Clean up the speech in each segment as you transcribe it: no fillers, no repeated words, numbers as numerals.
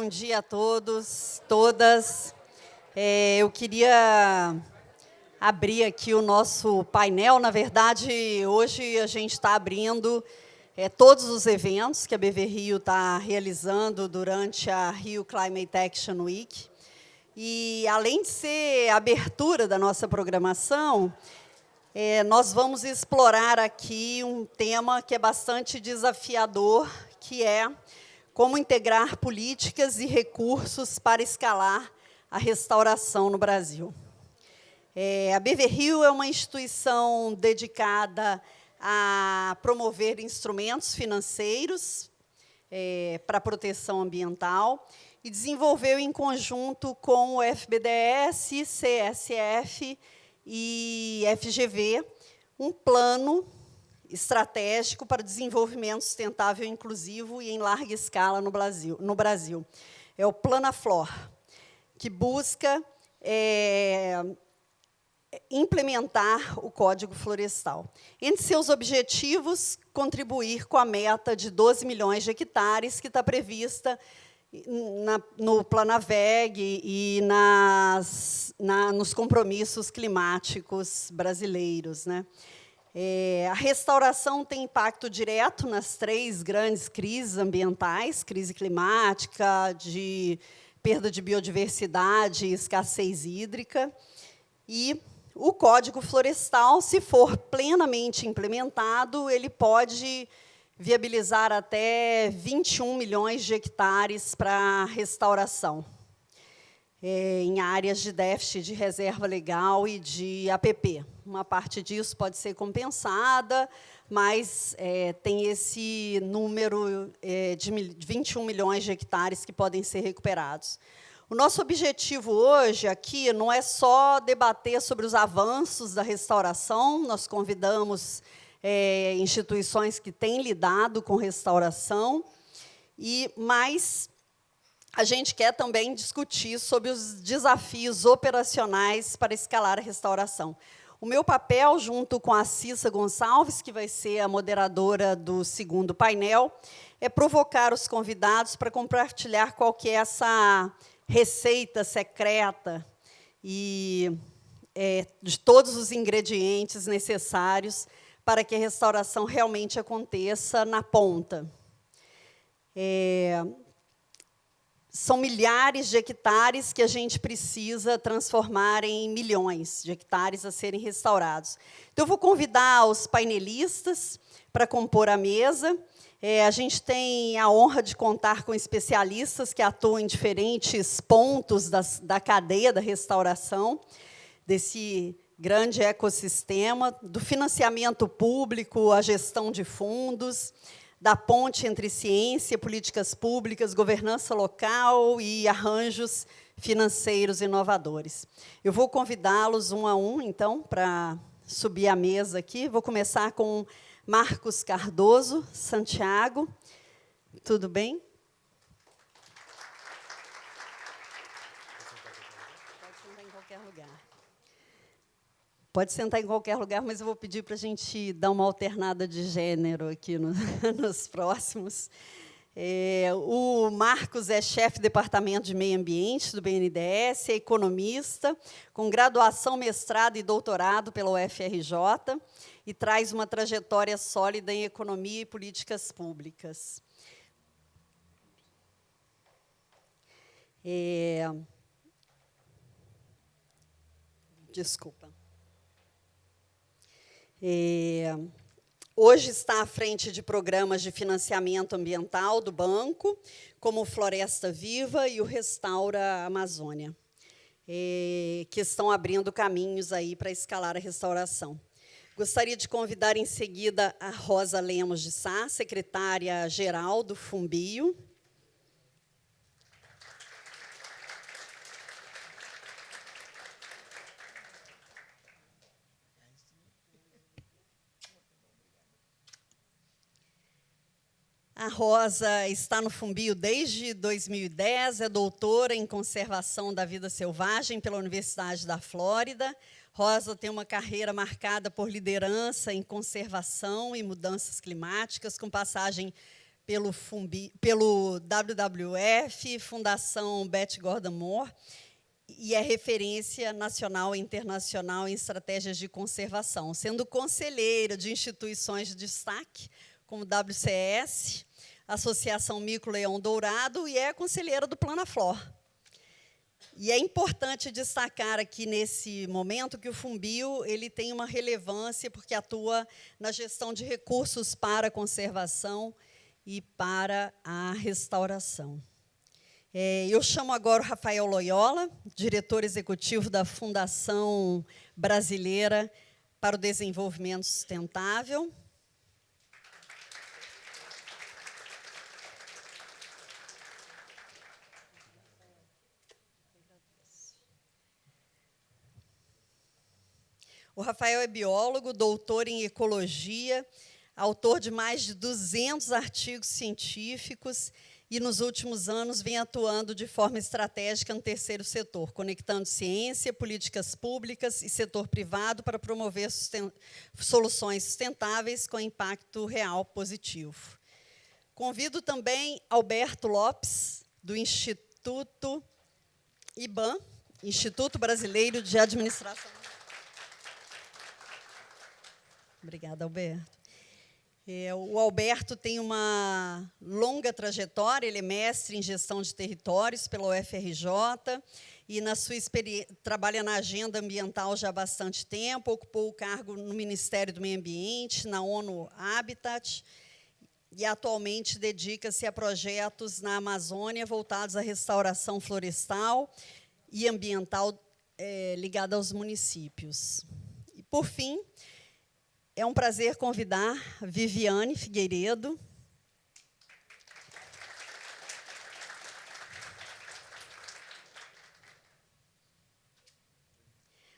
bom dia a todos, todas. Eu queria abrir aqui o nosso painel. Na verdade, hoje a gente está abrindo todos os eventos que a BV Rio está realizando durante a Rio Climate Action Week. E, além de ser a abertura da nossa programação, nós vamos explorar aqui um tema que é bastante desafiador, que é como integrar políticas e recursos para escalar a restauração no Brasil. A BV Rio é uma instituição dedicada a promover instrumentos financeiros para a proteção ambiental e desenvolveu, em conjunto com o FBDS, CSF e FGV, um plano estratégico para desenvolvimento sustentável, inclusivo e em larga escala no Brasil. É o Planaflor, que busca implementar o Código Florestal. Entre seus objetivos, contribuir com a meta de 12 milhões de hectares, que está prevista no Planaveg e nos compromissos climáticos brasileiros, né? A restauração tem impacto direto nas 3 grandes crises ambientais: crise climática, de perda de biodiversidade e escassez hídrica. E o Código Florestal, se for plenamente implementado, ele pode viabilizar até 21 milhões de hectares para restauração, em áreas de déficit de reserva legal e de APP. Uma parte disso pode ser compensada, mas tem esse número de 21 milhões de hectares que podem ser recuperados. O nosso objetivo hoje aqui não é só debater sobre os avanços da restauração. Nós convidamos instituições que têm lidado com restauração, mas a gente quer também discutir sobre os desafios operacionais para escalar a restauração. O meu papel, junto com a Cissa Gonçalves, que vai ser a moderadora do segundo painel, é provocar os convidados para compartilhar qual que é essa receita secreta e de todos os ingredientes necessários para que a restauração realmente aconteça na ponta. São milhares de hectares que a gente precisa transformar em milhões de hectares a serem restaurados. Então, eu vou convidar os painelistas para compor a mesa. A gente tem a honra de contar com especialistas que atuam em diferentes pontos da cadeia da restauração, desse grande ecossistema, do financiamento público, a gestão de fundos, da ponte entre ciência, políticas públicas, governança local e arranjos financeiros inovadores. Eu vou convidá-los um a um, então, para subir à mesa aqui. Vou começar com Marcos Cardoso Santiago. Tudo bem? Pode sentar em qualquer lugar. Pode sentar em qualquer lugar, mas eu vou pedir para a gente dar uma alternada de gênero aqui nos próximos. O Marcos é chefe do Departamento de Meio Ambiente do BNDES, é economista, com graduação, mestrado e doutorado pela UFRJ, e traz uma trajetória sólida em economia e políticas públicas. Desculpa. Hoje está à frente de programas de financiamento ambiental do banco, como o Floresta Viva e o Restaura Amazônia, que estão abrindo caminhos aí para escalar a restauração. Gostaria de convidar, em seguida, a Rosa Lemos de Sá, secretária-geral do Fumbio. A Rosa está no Fumbio desde 2010, é doutora em conservação da vida selvagem pela Universidade da Flórida. Rosa tem uma carreira marcada por liderança em conservação e mudanças climáticas, com passagem pelo WWF, Fundação Beth Gordon Moore, e é referência nacional e internacional em estratégias de conservação, sendo conselheira de instituições de destaque, como WCS, Associação Mico Leão Dourado, e é conselheira do Planaflor. E é importante destacar aqui, nesse momento, que o Fumbio ele tem uma relevância porque atua na gestão de recursos para a conservação e para a restauração. Eu chamo agora o Rafael Loyola, diretor executivo da Fundação Brasileira para o Desenvolvimento Sustentável. O Rafael é biólogo, doutor em ecologia, autor de mais de 200 artigos científicos e, nos últimos anos, vem atuando de forma estratégica no terceiro setor, conectando ciência, políticas públicas e setor privado para promover soluções sustentáveis com impacto real positivo. Convido também Alberto Lopes, do Instituto IBAM, Instituto Brasileiro de Administração. Obrigada, Alberto. O Alberto tem uma longa trajetória, ele é mestre em gestão de territórios pela UFRJ e na sua trabalha na agenda ambiental já há bastante tempo, ocupou o cargo no Ministério do Meio Ambiente, na ONU Habitat, e atualmente dedica-se a projetos na Amazônia voltados à restauração florestal e ambiental ligada aos municípios. E, por fim, é um prazer convidar Viviane Figueiredo.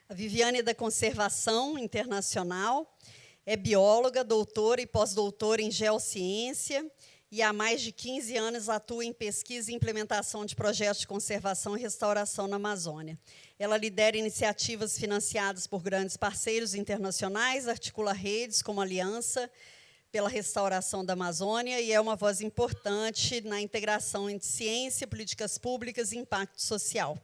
A Viviane é da Conservação Internacional, é bióloga, doutora e pós-doutora em geociência e há mais de 15 anos atua em pesquisa e implementação de projetos de conservação e restauração na Amazônia. Ela lidera iniciativas financiadas por grandes parceiros internacionais, articula redes como a Aliança pela Restauração da Amazônia e é uma voz importante na integração entre ciência, políticas públicas e impacto social.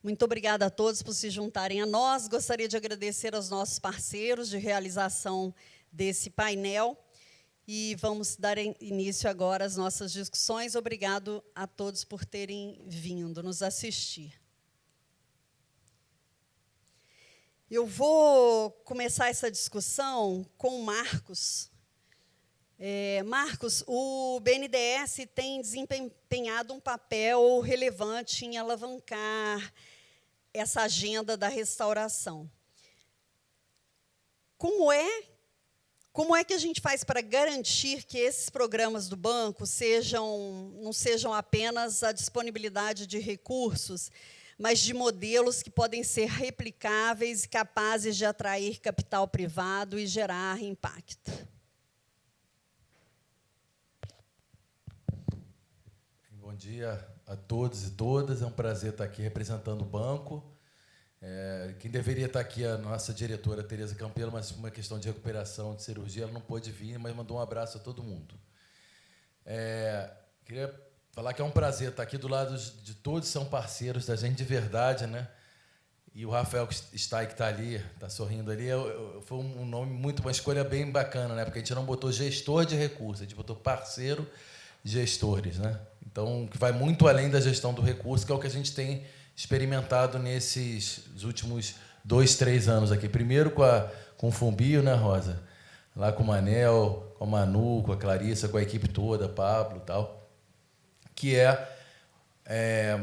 Muito obrigada a todos por se juntarem a nós. Gostaria de agradecer aos nossos parceiros de realização desse painel e vamos dar início agora às nossas discussões. Obrigado a todos por terem vindo nos assistir. Eu vou começar essa discussão com o Marcos. Marcos, o BNDES tem desempenhado um papel relevante em alavancar essa agenda da restauração. Como é que a gente faz para garantir que esses programas do banco não sejam apenas a disponibilidade de recursos, mas de modelos que podem ser replicáveis e capazes de atrair capital privado e gerar impacto? Bom dia a todos e todas. É um prazer estar aqui representando o banco. Quem deveria estar aqui é a nossa diretora, Tereza Campelo, mas por uma questão de recuperação, de cirurgia, ela não pôde vir, mas mandou um abraço a todo mundo. Queria falar que é um prazer estar aqui do lado de todos, são parceiros da gente de verdade, né? E o Rafael que está ali, está sorrindo ali, foi um nome uma escolha bem bacana, né? Porque a gente não botou gestor de recursos, a gente botou parceiro gestores, né? Então, que vai muito além da gestão do recurso, que é o que a gente tem experimentado nesses últimos 2, 3 anos aqui. Primeiro com o Fumbio, né, Rosa? Lá com o Manel, com a Manu, com a Clarissa, com a equipe toda, Pablo e tal, que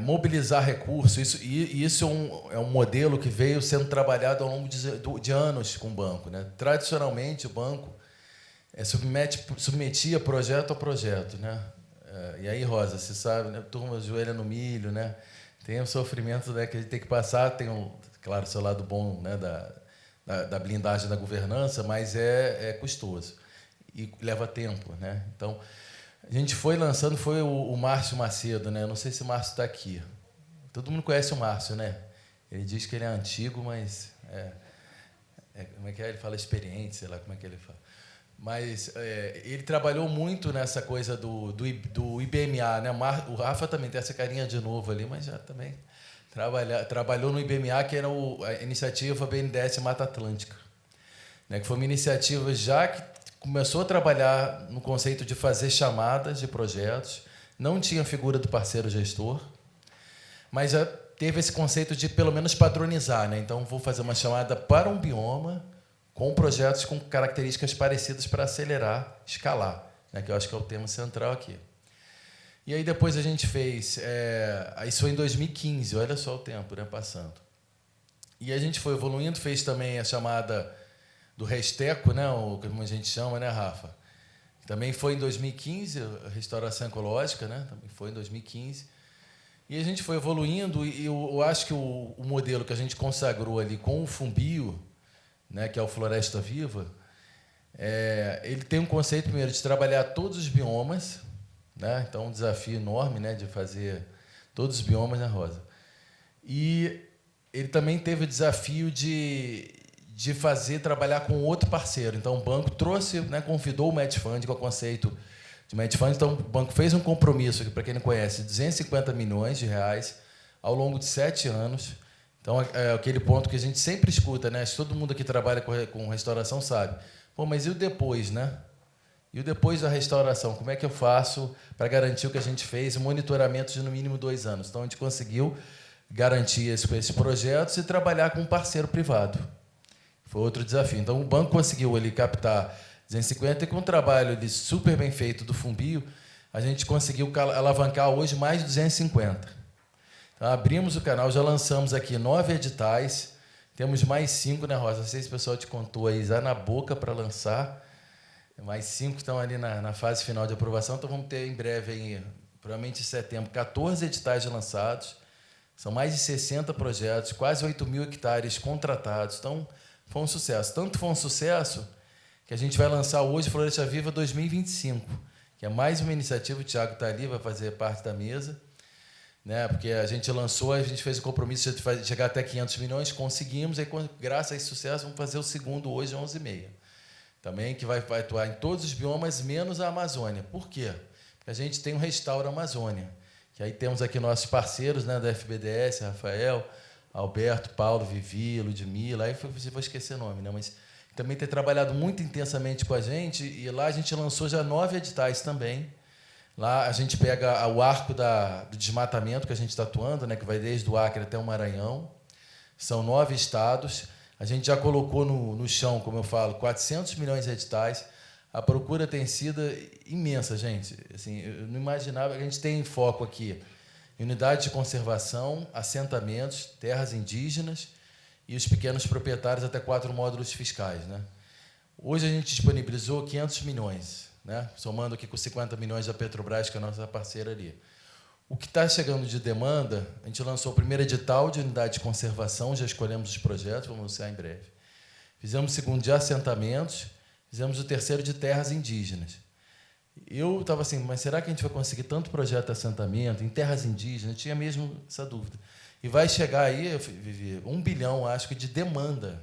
mobilizar recursos. Isso é um modelo que veio sendo trabalhado ao longo de anos com o banco, né? Tradicionalmente, o banco submetia projeto a projeto, né? E aí, Rosa, você sabe, né? Turma joelha no milho, né? Tem o sofrimento, né, que a gente tem que passar, tem, claro, o seu lado bom, né, da blindagem da governança, mas é custoso e leva tempo, né? Então, a gente foi lançando, foi o Márcio Macedo, né? Não sei se o Márcio está aqui. Todo mundo conhece o Márcio, né? Ele diz que ele é antigo, mas como é que é? Ele fala experiente, sei lá como é que ele fala. Mas ele trabalhou muito nessa coisa do IBMA, né? O Rafa também tem essa carinha de novo ali, mas já também trabalhou no IBMA, que era a iniciativa BNDES Mata Atlântica, né? Que foi uma iniciativa já que começou a trabalhar no conceito de fazer chamadas de projetos, não tinha figura do parceiro gestor, mas já teve esse conceito de, pelo menos, padronizar, né? Então, vou fazer uma chamada para um bioma com projetos com características parecidas para acelerar, escalar, né? Que eu acho que é o tema central aqui. E aí, depois, a gente fez... isso foi em 2015, olha só o tempo, né, passando. E a gente foi evoluindo, fez também a chamada do Resteco, né, como a gente chama, né, Rafa? Também foi em 2015, a restauração ecológica, né? Também foi em 2015. E a gente foi evoluindo, e eu acho que o modelo que a gente consagrou ali com o Fumbio, né, que é o Floresta Viva, ele tem um conceito, primeiro, de trabalhar todos os biomas, né? Então, um desafio enorme, né, de fazer todos os biomas, né, Rosa? E ele também teve o desafio de trabalhar com outro parceiro. Então, o banco trouxe, né, convidou o Match Fund com o conceito de Match Fund. Então, o banco fez um compromisso, para quem não conhece, de 250 milhões de reais ao longo de 7 anos. Então, é aquele ponto que a gente sempre escuta, né? Todo mundo que trabalha com restauração sabe. Pô, mas e o depois, né? E o depois da restauração? Como é que eu faço para garantir o que a gente fez? Um monitoramento de, no mínimo, 2 anos. Então, a gente conseguiu garantir esses projetos e trabalhar com um parceiro privado. Foi outro desafio. Então, o banco conseguiu ali captar 250 e, com um trabalho ali super bem feito do Fumbio, a gente conseguiu alavancar hoje mais de 250. Então, abrimos o canal, já lançamos aqui 9 editais, temos mais 5, né, Rosa? Não sei se o pessoal te contou aí, já na boca para lançar. Mais 5 estão ali na fase final de aprovação, então vamos ter em breve, aí, provavelmente em setembro, 14 editais lançados. São mais de 60 projetos, quase 8.000 hectares contratados. Então, foi um sucesso. Tanto foi um sucesso que a gente vai lançar hoje Floresta Viva 2025, que é mais uma iniciativa, o Thiago está ali, vai fazer parte da mesa, né? Porque a gente lançou, a gente fez o compromisso de chegar até 500 milhões, conseguimos, e graças a esse sucesso, vamos fazer o segundo hoje, 11h30. Também, que vai atuar em todos os biomas, menos a Amazônia. Por quê? Porque a gente tem o Restaura Amazônia, que aí temos aqui nossos parceiros, né, da FBDS, Rafael, Alberto, Paulo, Vivi, Ludmila, aí vou esquecer o nome, né? Mas também tem trabalhado muito intensamente com a gente, e lá a gente lançou já 9 editais também. Lá a gente pega o arco do desmatamento que a gente está atuando, né, que vai desde o Acre até o Maranhão. São 9 estados. A gente já colocou no chão, como eu falo, 400 milhões de editais. A procura tem sido imensa, gente. Assim, eu não imaginava. A gente tem em foco aqui unidades de conservação, assentamentos, terras indígenas e os pequenos proprietários, até 4 módulos fiscais, né? Hoje a gente disponibilizou 500 milhões, né? Somando aqui com 50 milhões da Petrobras, que é a nossa parceira ali. O que está chegando de demanda, a gente lançou o primeiro edital de unidade de conservação, já escolhemos os projetos, vamos anunciar em breve. Fizemos o segundo de assentamentos, fizemos o terceiro de terras indígenas. Eu estava assim, mas será que a gente vai conseguir tanto projeto de assentamento em terras indígenas? Eu tinha mesmo essa dúvida. E vai chegar aí, Vivi, 1 bilhão, acho que, de demanda.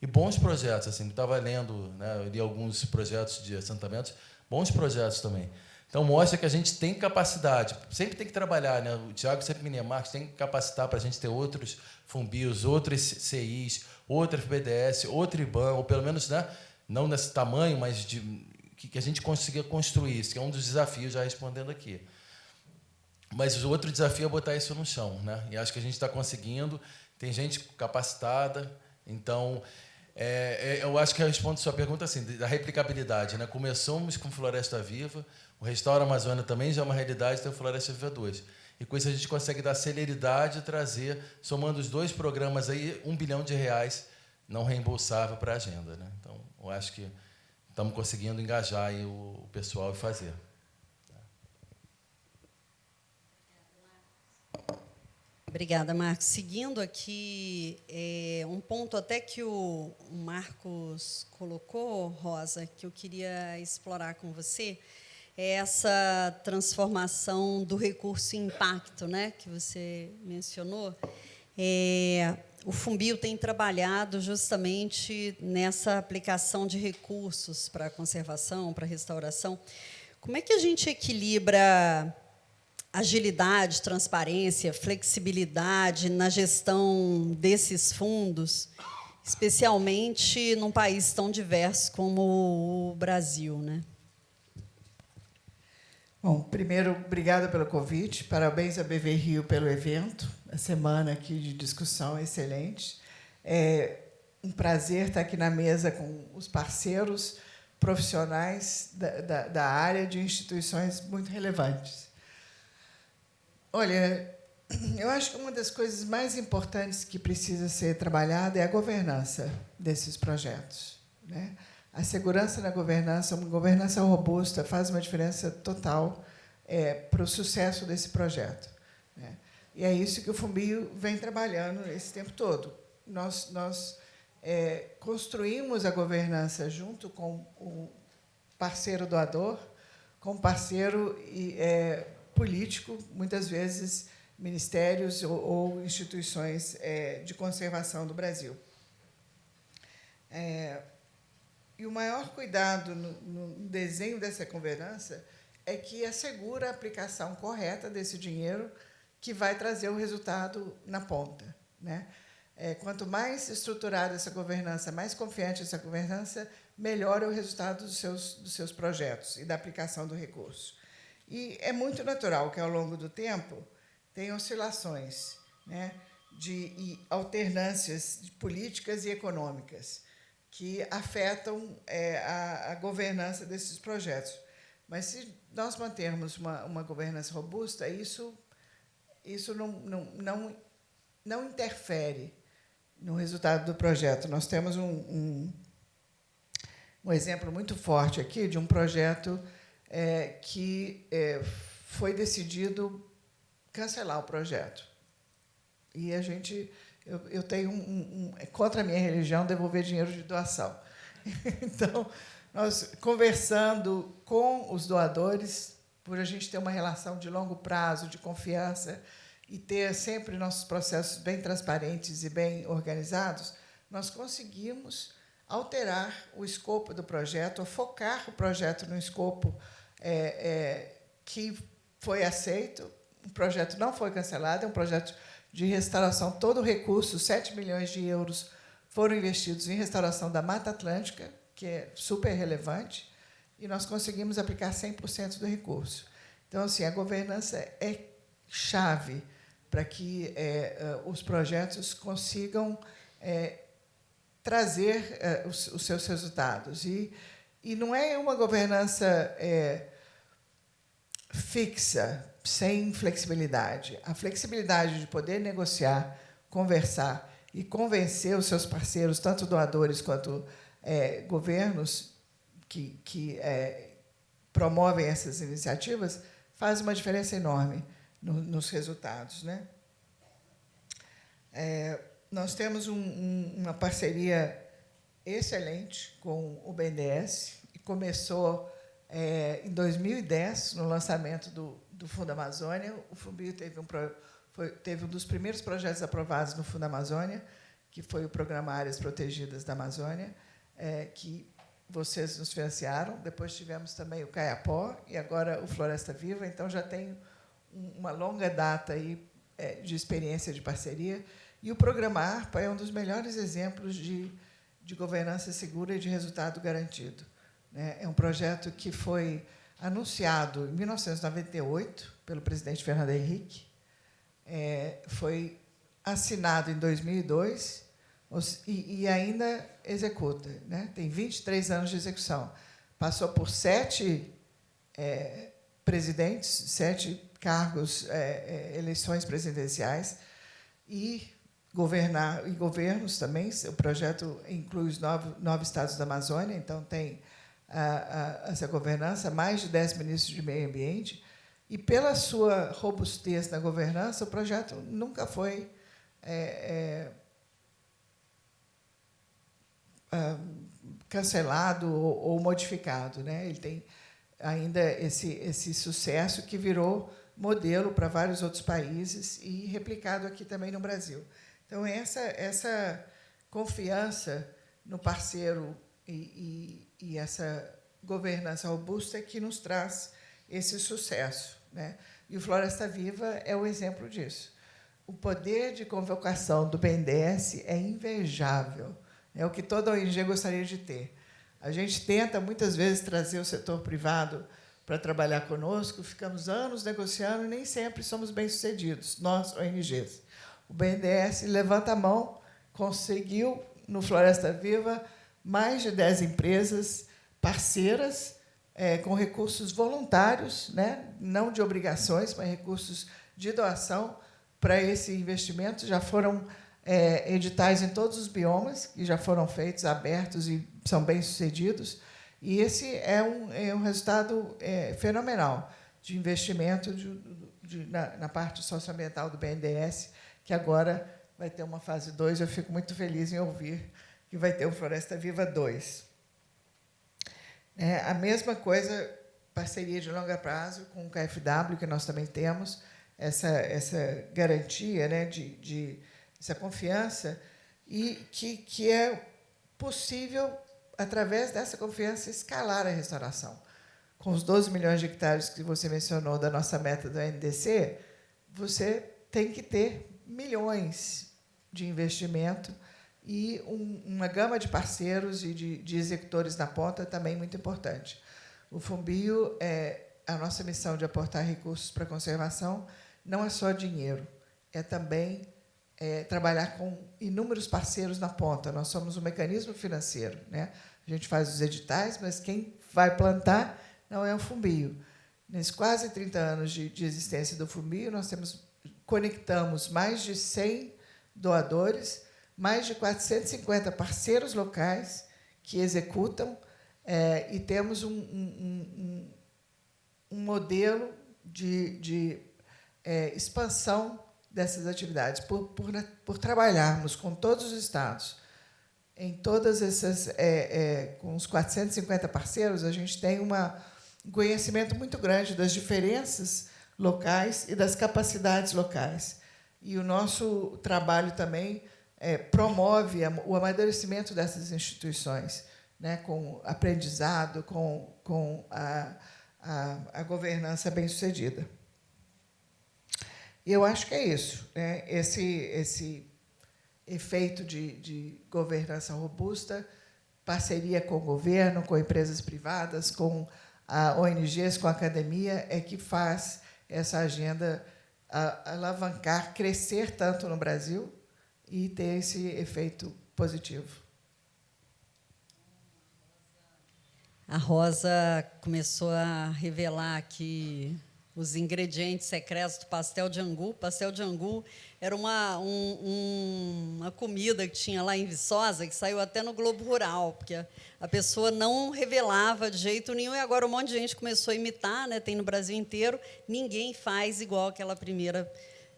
E bons projetos, assim, estava lendo, né, eu li alguns projetos de assentamentos, bons projetos também. Então, mostra que a gente tem capacidade, sempre tem que trabalhar, né? O Thiago sempre me lembra, Marcos, tem que capacitar para a gente ter outros Fumbios, outros CIs, outra FBDS, outro IBAN, ou pelo menos, né, não nesse tamanho, mas que a gente consiga construir isso, que é um dos desafios, já respondendo aqui. Mas o outro desafio é botar isso no chão, né? E acho que a gente está conseguindo, tem gente capacitada, então... eu acho que eu respondo a sua pergunta assim, da replicabilidade, né? Começamos com Floresta Viva, o Restaura Amazônia também já é uma realidade, tem o Floresta Viva 2. E com isso a gente consegue dar celeridade e trazer, somando os 2 programas aí, R$1 bilhão não reembolsável para a agenda, né? Então, eu acho que estamos conseguindo engajar aí o pessoal e fazer. Obrigada, Marcos. Seguindo aqui, um ponto até que o Marcos colocou, Rosa, que eu queria explorar com você, é essa transformação do recurso em impacto, né, que você mencionou. o Fumbio tem trabalhado justamente nessa aplicação de recursos para a conservação, para a restauração. Como é que a gente equilibra agilidade, transparência, flexibilidade na gestão desses fundos, especialmente num país tão diverso como o Brasil, né? Bom, primeiro, obrigada pelo convite. Parabéns à BV Rio pelo evento. A semana aqui de discussão é excelente. É um prazer estar aqui na mesa com os parceiros profissionais da área de instituições muito relevantes. Olha, eu acho que uma das coisas mais importantes que precisa ser trabalhada é a governança desses projetos, né? A segurança na governança, uma governança robusta, faz uma diferença total para o sucesso desse projeto, né? E é isso que o Fumbio vem trabalhando esse tempo todo. Nós construímos a governança junto com o parceiro doador, com o parceiro político, muitas vezes ministérios ou instituições de conservação do Brasil. E o maior cuidado no desenho dessa governança é que assegura a aplicação correta desse dinheiro que vai trazer o resultado na ponta, né? Quanto mais estruturada essa governança, mais confiante essa governança, melhor é o resultado dos seus projetos e da aplicação do recurso. E é muito natural que, ao longo do tempo, tem oscilações, né, e alternâncias políticas e econômicas que afetam a governança desses projetos. Mas, se nós mantermos uma governança robusta, isso não interfere no resultado do projeto. Nós temos um exemplo muito forte aqui de um projeto que foi decidido cancelar o projeto. E eu tenho contra a minha religião devolver dinheiro de doação. Então, nós conversando com os doadores, por a gente ter uma relação de longo prazo, de confiança, e ter sempre nossos processos bem transparentes e bem organizados, nós conseguimos alterar o escopo do projeto, ou focar o projeto no escopo que foi aceito. O projeto não foi cancelado, é um projeto de restauração. Todo o recurso, 7 milhões de euros, foram investidos em restauração da Mata Atlântica, que é super relevante, e nós conseguimos aplicar 100% do recurso. Então, assim, a governança é chave para que os projetos consigam trazer os seus resultados. E não é uma governança fixa, sem flexibilidade. A flexibilidade de poder negociar, conversar e convencer os seus parceiros, tanto doadores quanto governos que promovem essas iniciativas, faz uma diferença enorme nos resultados, né? Nós temos uma parceria excelente com o BNDES, que começou em 2010, no lançamento do Fundo Amazônia. O Fumbio teve um dos primeiros projetos aprovados no Fundo Amazônia, que foi o Programa Áreas Protegidas da Amazônia, que vocês nos financiaram. Depois tivemos também o Caiapó e agora o Floresta Viva. Então, já tem uma longa data aí, de experiência de parceria. E o Programa ARPA é um dos melhores exemplos de governança segura e de resultado garantido, né? É um projeto que foi anunciado em 1998 pelo presidente Fernando Henrique, foi assinado em 2002 e ainda executa, né? Tem 23 anos de execução. Passou por 7 presidentes, 7 cargos, eleições presidenciais e governos também. O projeto inclui os 9 estados da Amazônia, então tem essa governança, mais de 10 ministros de meio ambiente, e pela sua robustez na governança, o projeto nunca foi cancelado ou modificado, né? Ele tem ainda esse sucesso que virou modelo para vários outros países e replicado aqui também no Brasil. Então, essa confiança no parceiro e essa governança robusta é que nos traz esse sucesso, né? E o Floresta Viva é o exemplo disso. O poder de convocação do BNDES é invejável. É o que toda ONG gostaria de ter. A gente tenta, muitas vezes, trazer o setor privado para trabalhar conosco, ficamos anos negociando e nem sempre somos bem-sucedidos, nós, ONGs. O BNDES levanta a mão, conseguiu, no Floresta Viva, mais de 10 empresas parceiras, com recursos voluntários, né? Não de obrigações, mas recursos de doação para esse investimento. Já foram editais em todos os biomas, que já foram feitos, abertos e são bem-sucedidos. E esse é um resultado fenomenal de investimento na parte socioambiental do BNDES, que agora vai ter uma fase 2. Eu fico muito feliz em ouvir que vai ter o Floresta Viva 2. A mesma coisa, parceria de longo prazo com o KfW, que nós também temos, essa garantia, né, de essa confiança, e que é possível, através dessa confiança, escalar a restauração. Com os 12 milhões de hectares que você mencionou da nossa meta do NDC, você tem que ter milhões de investimento e uma gama de parceiros e de executores na ponta também muito importante. O Fumbio, a nossa missão de aportar recursos para a conservação não é só dinheiro, é também trabalhar com inúmeros parceiros na ponta. Nós somos um mecanismo financeiro, né? A gente faz os editais, mas quem vai plantar não é o Fumbio. Nesses quase 30 anos de existência do Fumbio, nós conectamos mais de 100 doadores, mais de 450 parceiros locais que executam, e temos um modelo de expansão dessas atividades. Por trabalharmos com todos os estados, em todas essas, com os 450 parceiros, a gente tem um conhecimento muito grande das diferenças locais e das capacidades locais. E o nosso trabalho também promove o amadurecimento dessas instituições, né, com aprendizado, com a governança bem-sucedida. E eu acho que é isso, né? Esse efeito de governança robusta, parceria com o governo, com empresas privadas, com ONGs, com a academia, é que faz essa agenda alavancar, crescer tanto no Brasil e ter esse efeito positivo. A Rosa começou a revelar aqui os ingredientes secretos do pastel de angu. O pastel de angu era uma comida que tinha lá em Viçosa, que saiu até no Globo Rural, porque a pessoa não revelava de jeito nenhum, e agora um monte de gente começou a imitar, né? Tem no Brasil inteiro, ninguém faz igual aquela primeira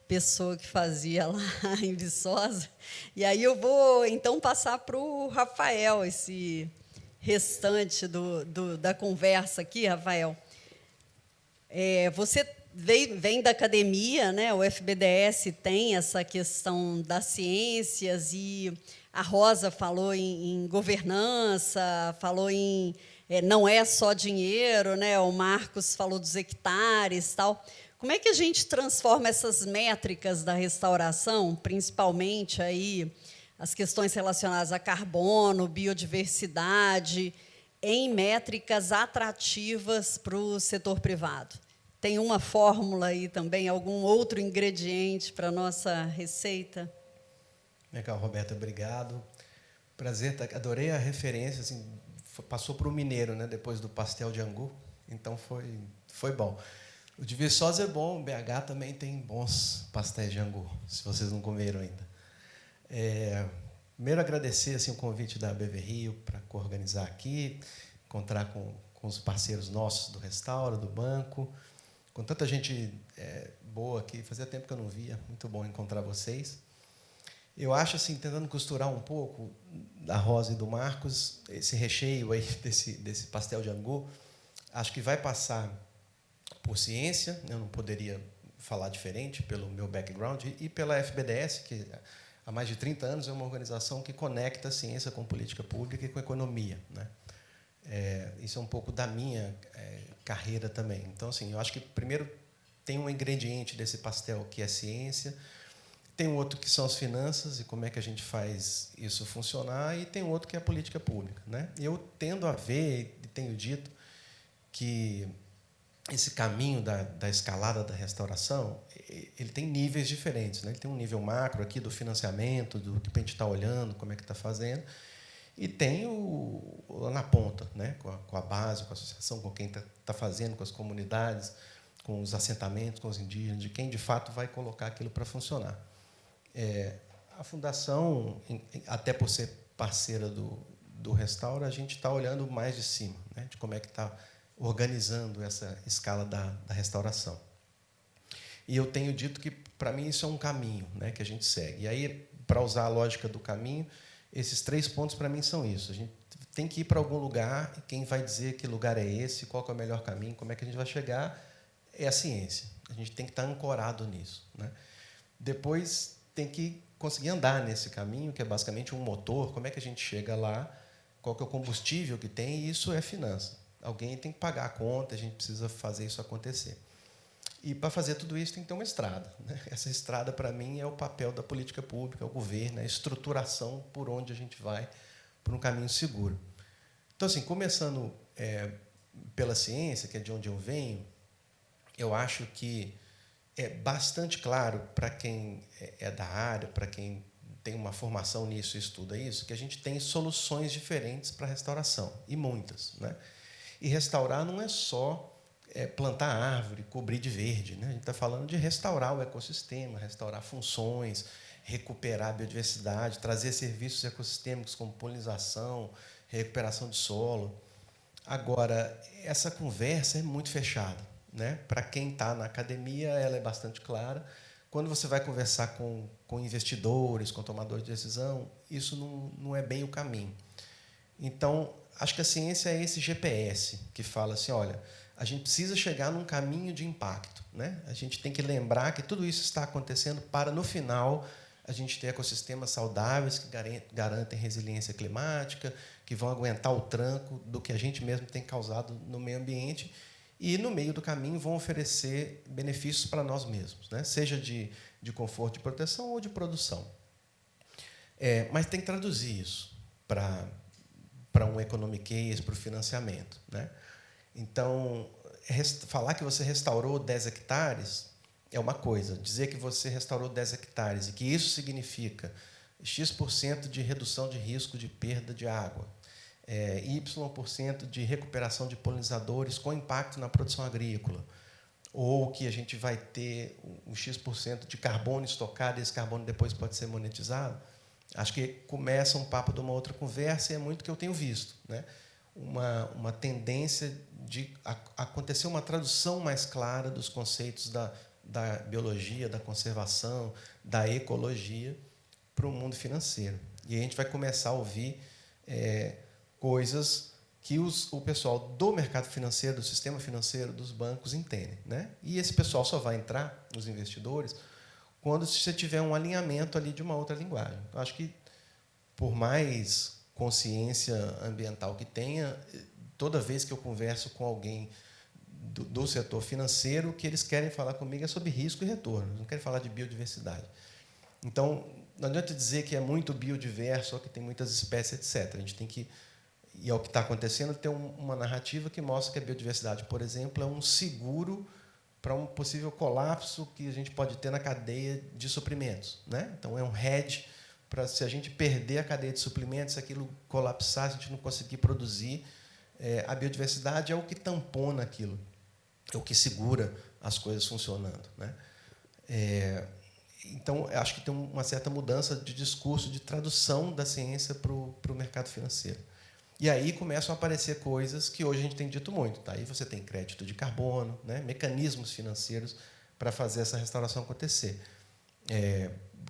pessoa que fazia lá em Viçosa. E aí eu vou, então, passar para o Rafael esse restante da conversa aqui, Rafael. Você vem da academia, né? O FBDS tem essa questão das ciências, e a Rosa falou em governança, falou em não é só dinheiro, né? O Marcos falou dos hectares, tal. Como é que a gente transforma essas métricas da restauração, principalmente aí as questões relacionadas a carbono, biodiversidade, em métricas atrativas para o setor privado? Tem uma fórmula aí também, algum outro ingrediente para a nossa receita? Legal, Roberta, obrigado. Prazer, adorei a referência, assim, passou para o mineiro, né, depois do pastel de angu, então foi bom. O de Viçosa é bom, o BH também tem bons pastéis de angu, se vocês não comeram ainda. Primeiro, agradecer assim, o convite da BV Rio para coorganizar aqui, encontrar com os parceiros nossos do Restaura, do banco, com tanta gente boa aqui. Fazia tempo que eu não via, muito bom encontrar vocês. Eu acho, assim, tentando costurar um pouco da Rosa e do Marcos, esse recheio aí desse pastel de angu, acho que vai passar por ciência, eu não poderia falar diferente pelo meu background, e pela FBDS, que há mais de 30 anos, é uma organização que conecta a ciência com política pública e com economia, né? Isso é um pouco da minha carreira também. Então, assim, eu acho que, primeiro, tem um ingrediente desse pastel que é ciência, tem um outro que são as finanças e como é que a gente faz isso funcionar, e tem um outro que é a política pública, né? Eu tendo a ver, e tenho dito, que esse caminho da escalada da restauração, ele tem níveis diferentes, né? Ele tem um nível macro aqui do financiamento, do que a gente está olhando, como é que está fazendo, e tem lá na ponta, né? Com a base, com a associação, com quem está fazendo, com as comunidades, com os assentamentos, com os indígenas, de quem, de fato, vai colocar aquilo para funcionar. A Fundação, até por ser parceira do Restaura, a gente está olhando mais de cima, né? De como é que está organizando essa escala da restauração. E eu tenho dito que, para mim, isso é um caminho, né, que a gente segue. E aí, para usar a lógica do caminho, esses 3 pontos, para mim, são isso. A gente tem que ir para algum lugar, e quem vai dizer que lugar é esse, qual que é o melhor caminho, como é que a gente vai chegar, é a ciência. A gente tem que estar ancorado nisso, né? Depois, tem que conseguir andar nesse caminho, que é basicamente um motor, como é que a gente chega lá, qual que é o combustível que tem, e isso é finança. Alguém tem que pagar a conta, a gente precisa fazer isso acontecer. E, para fazer tudo isso, tem que ter uma estrada, né? Essa estrada, para mim, é o papel da política pública, é o governo, é a estruturação por onde a gente vai por um caminho seguro. Então, assim, começando pela ciência, que é de onde eu venho, eu acho que é bastante claro para quem é da área, para quem tem uma formação nisso e estuda isso, que a gente tem soluções diferentes para a restauração, e muitas, né? E restaurar não é só plantar árvore, cobrir de verde, né? A gente está falando de restaurar o ecossistema, restaurar funções, recuperar a biodiversidade, trazer serviços ecossistêmicos como polinização, recuperação de solo. Agora, essa conversa é muito fechada, né? Para quem está na academia, ela é bastante clara. Quando você vai conversar com investidores, com tomadores de decisão, isso não é bem o caminho. Então, acho que a ciência é esse GPS que fala assim, olha, a gente precisa chegar num caminho de impacto, né? A gente tem que lembrar que tudo isso está acontecendo para, no final, a gente ter ecossistemas saudáveis que garantem resiliência climática, que vão aguentar o tranco do que a gente mesmo tem causado no meio ambiente e, no meio do caminho, vão oferecer benefícios para nós mesmos, né? Seja de conforto, de proteção ou de produção. Mas tem que traduzir isso para um economic case, para o financiamento, né? Então, falar que você restaurou 10 hectares é uma coisa. Dizer que você restaurou 10 hectares e que isso significa X% de redução de risco de perda de água, Y% de recuperação de polinizadores com impacto na produção agrícola, ou que a gente vai ter um X% de carbono estocado e esse carbono depois pode ser monetizado, acho que começa um papo de uma outra conversa e é muito o que eu tenho visto, né? Uma tendência de acontecer uma tradução mais clara dos conceitos da biologia, da conservação, da ecologia para o mundo financeiro. E a gente vai começar a ouvir coisas que o pessoal do mercado financeiro, do sistema financeiro, dos bancos entendem, né? E esse pessoal só vai entrar, os investidores, quando você tiver um alinhamento ali de uma outra linguagem. Eu acho que, por mais consciência ambiental que tenha, toda vez que eu converso com alguém do setor financeiro, o que eles querem falar comigo é sobre risco e retorno, não querem falar de biodiversidade. Então, não adianta dizer que é muito biodiverso ou que tem muitas espécies, etc. A gente tem que, e é o que está acontecendo, ter uma narrativa que mostra que a biodiversidade, por exemplo, é um seguro para um possível colapso que a gente pode ter na cadeia de suprimentos, né? Então, é um hedge para, se a gente perder a cadeia de suprimentos, se aquilo colapsar, se a gente não conseguir produzir, a biodiversidade é o que tampona aquilo, é o que segura as coisas funcionando, né? Então, acho que tem uma certa mudança de discurso, de tradução da ciência para o mercado financeiro. E aí começam a aparecer coisas que hoje a gente tem dito muito. Tá? Aí você tem crédito de carbono, né? Mecanismos financeiros para fazer essa restauração acontecer.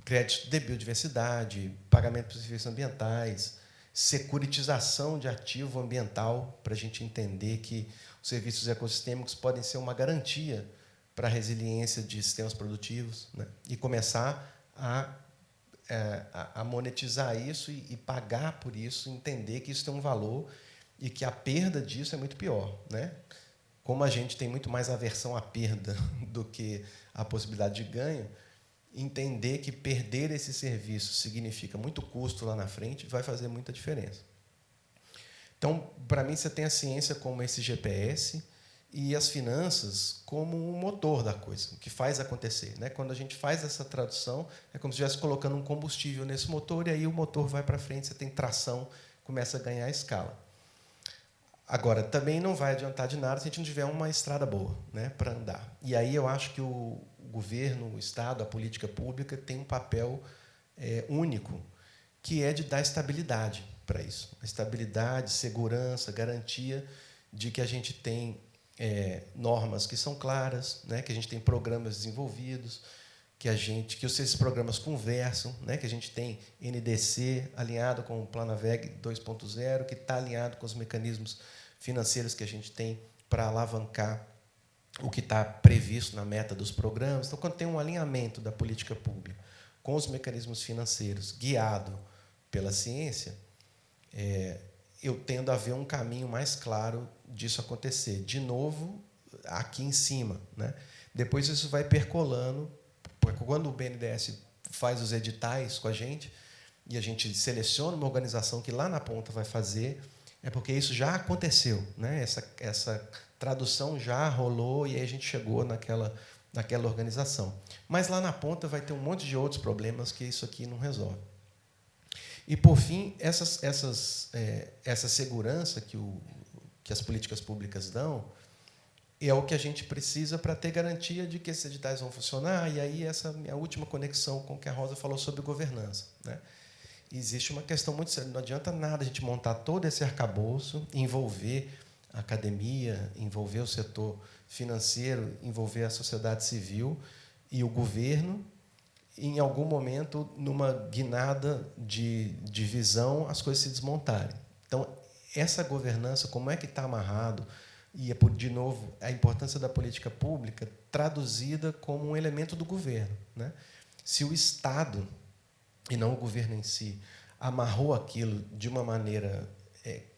Crédito de biodiversidade, pagamento por serviços ambientais, securitização de ativo ambiental, para a gente entender que os serviços ecossistêmicos podem ser uma garantia para a resiliência de sistemas produtivos, né? E começar a a monetizar isso e pagar por isso, entender que isso tem um valor e que a perda disso é muito pior, né? Como a gente tem muito mais aversão à perda do que a possibilidade de ganho, entender que perder esse serviço significa muito custo lá na frente vai fazer muita diferença. Então, para mim, você tem a ciência como esse GPS e as finanças como um motor da coisa, que faz acontecer, né? Quando a gente faz essa tradução, é como se estivesse colocando um combustível nesse motor, e aí o motor vai para frente, você tem tração, começa a ganhar escala. Agora, também não vai adiantar de nada se a gente não tiver uma estrada boa, né, para andar. E aí eu acho que o governo, o Estado, a política pública tem um papel único, que é de dar estabilidade para isso. Estabilidade, segurança, garantia de que a gente tem normas que são claras, né, que a gente tem programas desenvolvidos, que esses programas conversam, né, que a gente tem NDC alinhado com o Planaveg 2.0, que está alinhado com os mecanismos financeiros que a gente tem para alavancar o que está previsto na meta dos programas. Então, quando tem um alinhamento da política pública com os mecanismos financeiros guiado pela ciência, eu tendo a ver um caminho mais claro disso acontecer. De novo, aqui em cima, né? Depois isso vai percolando, porque quando o BNDES faz os editais com a gente, e a gente seleciona uma organização que lá na ponta vai fazer, é porque isso já aconteceu, né? Essa tradução já rolou e aí a gente chegou naquela organização. Mas lá na ponta vai ter um monte de outros problemas que isso aqui não resolve. E, por fim, essa segurança que as políticas públicas dão é o que a gente precisa para ter garantia de que esses editais vão funcionar. E aí essa minha última conexão com o que a Rosa falou sobre governança, né? Existe uma questão muito séria. Não adianta nada a gente montar todo esse arcabouço, envolver a academia, envolver o setor financeiro, envolver a sociedade civil e o governo. Em algum momento, numa guinada de visão, as coisas se desmontarem. Então, essa governança, como é que está amarrado, e, de novo, a importância da política pública traduzida como um elemento do governo, né? Se o Estado, e não o governo em si, amarrou aquilo de uma maneira,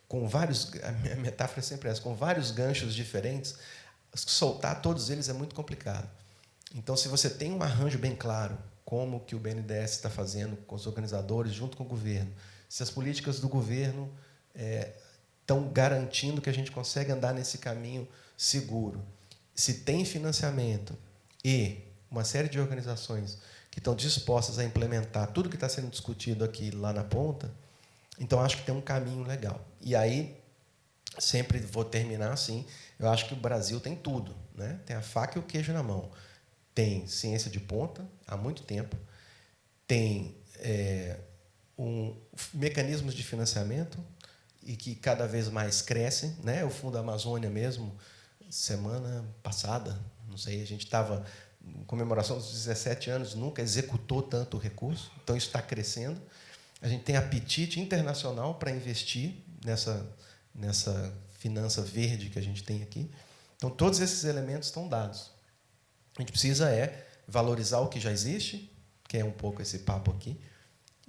com vários, a minha metáfora é sempre essa, com vários ganchos diferentes, soltar todos eles é muito complicado. Então, se você tem um arranjo bem claro, como que o BNDES está fazendo com os organizadores, junto com o governo, se as políticas do governo estão garantindo que a gente consegue andar nesse caminho seguro, se tem financiamento e uma série de organizações que estão dispostas a implementar tudo que está sendo discutido aqui lá na ponta, então acho que tem um caminho legal. E aí, sempre vou terminar assim, eu acho que o Brasil tem tudo, né? Tem a faca e o queijo na mão. Tem ciência de ponta, há muito tempo, tem mecanismos de financiamento e que cada vez mais crescem, né? O Fundo Amazônia mesmo, semana passada, não sei, a gente estava em comemoração dos 17 anos, nunca executou tanto recurso, então isso está crescendo. A gente tem apetite internacional para investir nessa finança verde que a gente tem aqui. Então, todos esses elementos estão dados. A gente precisa valorizar o que já existe, que é um pouco esse papo aqui,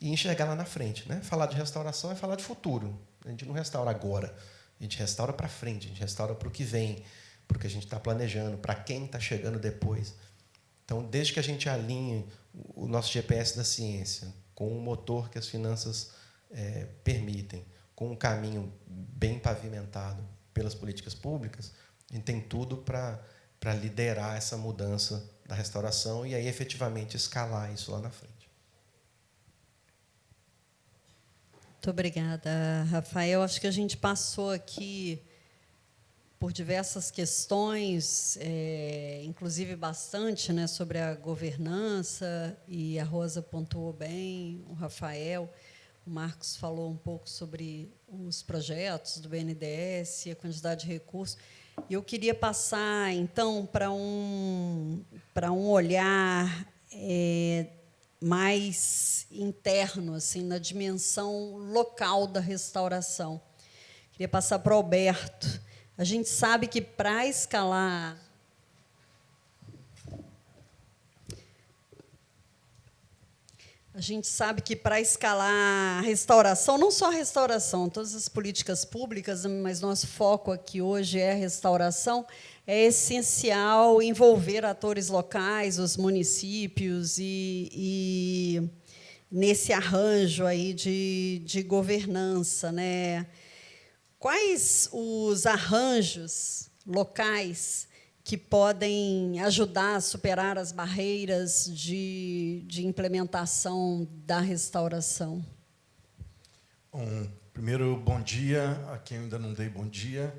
e enxergar lá na frente, né? Falar de restauração é falar de futuro. A gente não restaura agora, a gente restaura para frente, a gente restaura para o que vem, para o que a gente está planejando, para quem está chegando depois. Então, desde que a gente alinhe o nosso GPS da ciência com o motor que as finanças permitem, com um caminho bem pavimentado pelas políticas públicas, a gente tem tudo para liderar essa mudança da restauração e aí efetivamente escalar isso lá na frente. Muito obrigada, Rafael. Acho que a gente passou aqui por diversas questões, inclusive bastante, né, sobre a governança, e a Rosa pontuou bem, o Rafael, o Marcos falou um pouco sobre os projetos do BNDES e a quantidade de recursos. E eu queria passar, então, para um olhar mais interno, assim, na dimensão local da restauração. Queria passar para o Alberto. A gente sabe que, para escalar A gente sabe que para escalar a restauração, não só a restauração, todas as políticas públicas, mas nosso foco aqui hoje é a restauração, é essencial envolver atores locais, os municípios, e nesse arranjo aí de governança, né? Quais os arranjos locais que podem ajudar a superar as barreiras de implementação da restauração? Bom, primeiro, bom dia a quem ainda não dei bom dia.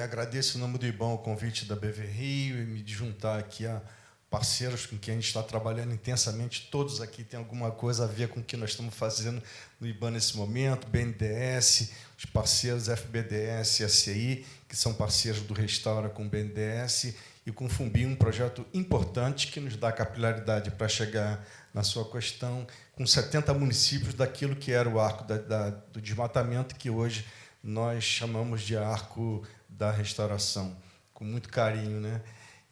Agradeço em nome do IBAN o convite da BV Rio e me juntar aqui a parceiros com quem a gente está trabalhando intensamente. Todos aqui têm alguma coisa a ver com o que nós estamos fazendo no IBAN nesse momento, BNDES, os parceiros FBDS e SCI, que são parceiros do Restaura com o BNDES, e com o FUNBI, um projeto importante que nos dá capilaridade para chegar na sua questão, com 70 municípios daquilo que era o arco do desmatamento, que hoje nós chamamos de arco da restauração, com muito carinho, né?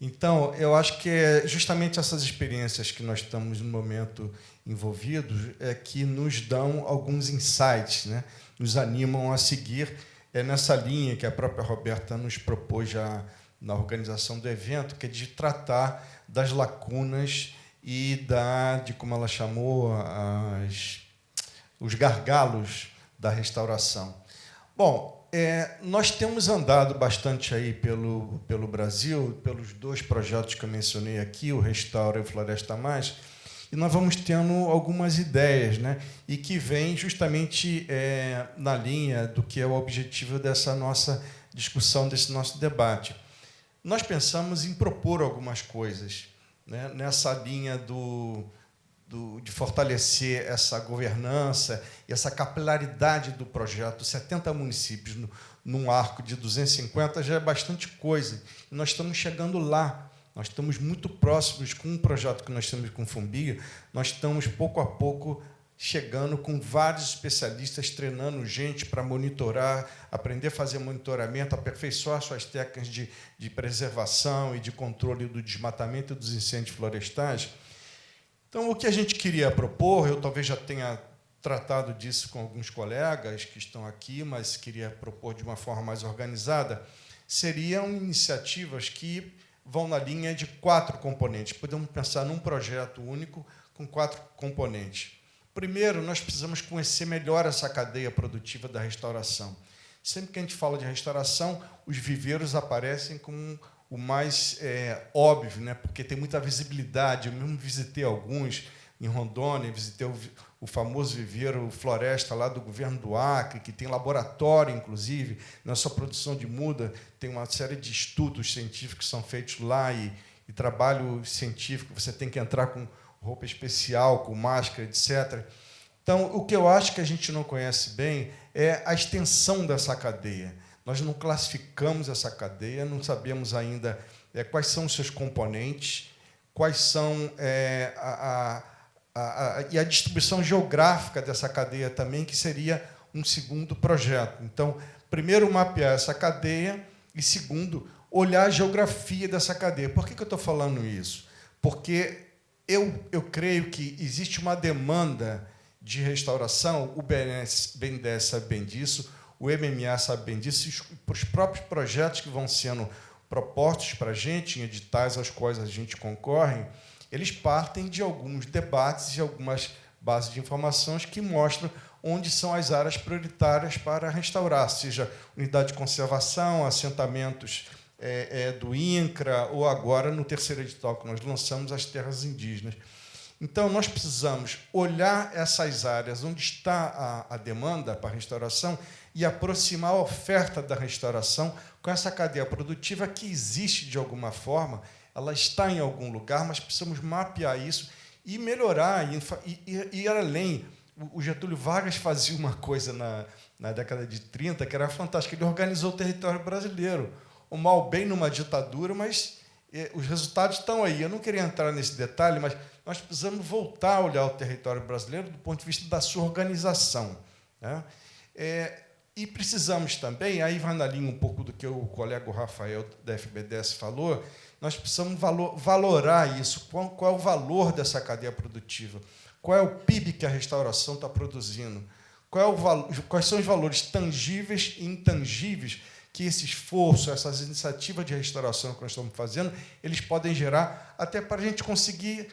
Então, eu acho que é justamente essas experiências que nós estamos, no momento, envolvidos, que nos dão alguns insights, né? Nos animam a seguir nessa linha que a própria Roberta nos propôs já na organização do evento, que é de tratar das lacunas e de como ela chamou, os gargalos da restauração. Bom, nós temos andado bastante aí pelo Brasil, pelos dois projetos que eu mencionei aqui, o Restaura e o Floresta Mais, e nós vamos tendo algumas ideias, né? E que vêm justamente na linha do que é o objetivo dessa nossa discussão, desse nosso debate. Nós pensamos em propor algumas coisas, né? Nessa linha de fortalecer essa governança e essa capilaridade do projeto. 70 municípios num arco de 250 já é bastante coisa. E nós estamos chegando lá. Nós estamos muito próximos com um projeto que nós temos com o FUNBI. Nós estamos, pouco a pouco, chegando com vários especialistas, treinando gente para monitorar, aprender a fazer monitoramento, aperfeiçoar suas técnicas de preservação e de controle do desmatamento e dos incêndios florestais. Então, o que a gente queria propor, eu talvez já tenha tratado disso com alguns colegas que estão aqui, mas queria propor de uma forma mais organizada, seriam iniciativas que vão na linha de 4 componentes. Podemos pensar num projeto único com 4 componentes. Primeiro, nós precisamos conhecer melhor essa cadeia produtiva da restauração. Sempre que a gente fala de restauração, os viveiros aparecem como o mais óbvio, né? Porque tem muita visibilidade. Eu mesmo visitei alguns em Rondônia, visitei o famoso viveiro Floresta, lá do governo do Acre, que tem laboratório, inclusive, na sua produção de muda, tem uma série de estudos científicos que são feitos lá, e trabalho científico, você tem que entrar com roupa especial, com máscara, etc. Então, o que eu acho que a gente não conhece bem é a extensão dessa cadeia. Nós não classificamos essa cadeia, não sabemos ainda quais são os seus componentes, quais são e a distribuição geográfica dessa cadeia também, que seria um segundo projeto. Então, primeiro, mapear essa cadeia e, segundo, olhar a geografia dessa cadeia. Por que eu estou falando isso? Porque eu creio que existe uma demanda de restauração, o BNDES sabe bem disso, o MMA sabe bem disso, e os próprios projetos que vão sendo propostos para a gente, em editais aos quais a gente concorre, eles partem de alguns debates e algumas bases de informações que mostram onde são as áreas prioritárias para restaurar, seja unidade de conservação, assentamentos do INCRA, ou agora, no terceiro edital que nós lançamos, as terras indígenas. Então, nós precisamos olhar essas áreas onde está a demanda para a restauração e aproximar a oferta da restauração com essa cadeia produtiva que existe de alguma forma, ela está em algum lugar, mas precisamos mapear isso e melhorar, e ir além. O Getúlio Vargas fazia uma coisa na década de 30 que era fantástica. Ele organizou o território brasileiro. O mal bem numa ditadura, mas os resultados estão aí. Eu não queria entrar nesse detalhe, mas nós precisamos voltar a olhar o território brasileiro do ponto de vista da sua organização, né? E precisamos também, aí vai na linha um pouco do que o colega Rafael da FBDS falou, Nós precisamos valorar isso. Qual é o valor dessa cadeia produtiva? Qual é o PIB que a restauração está produzindo? Quais são os valores tangíveis e intangíveis que esse esforço, essas iniciativas de restauração que nós estamos fazendo, eles podem gerar, até para a gente conseguir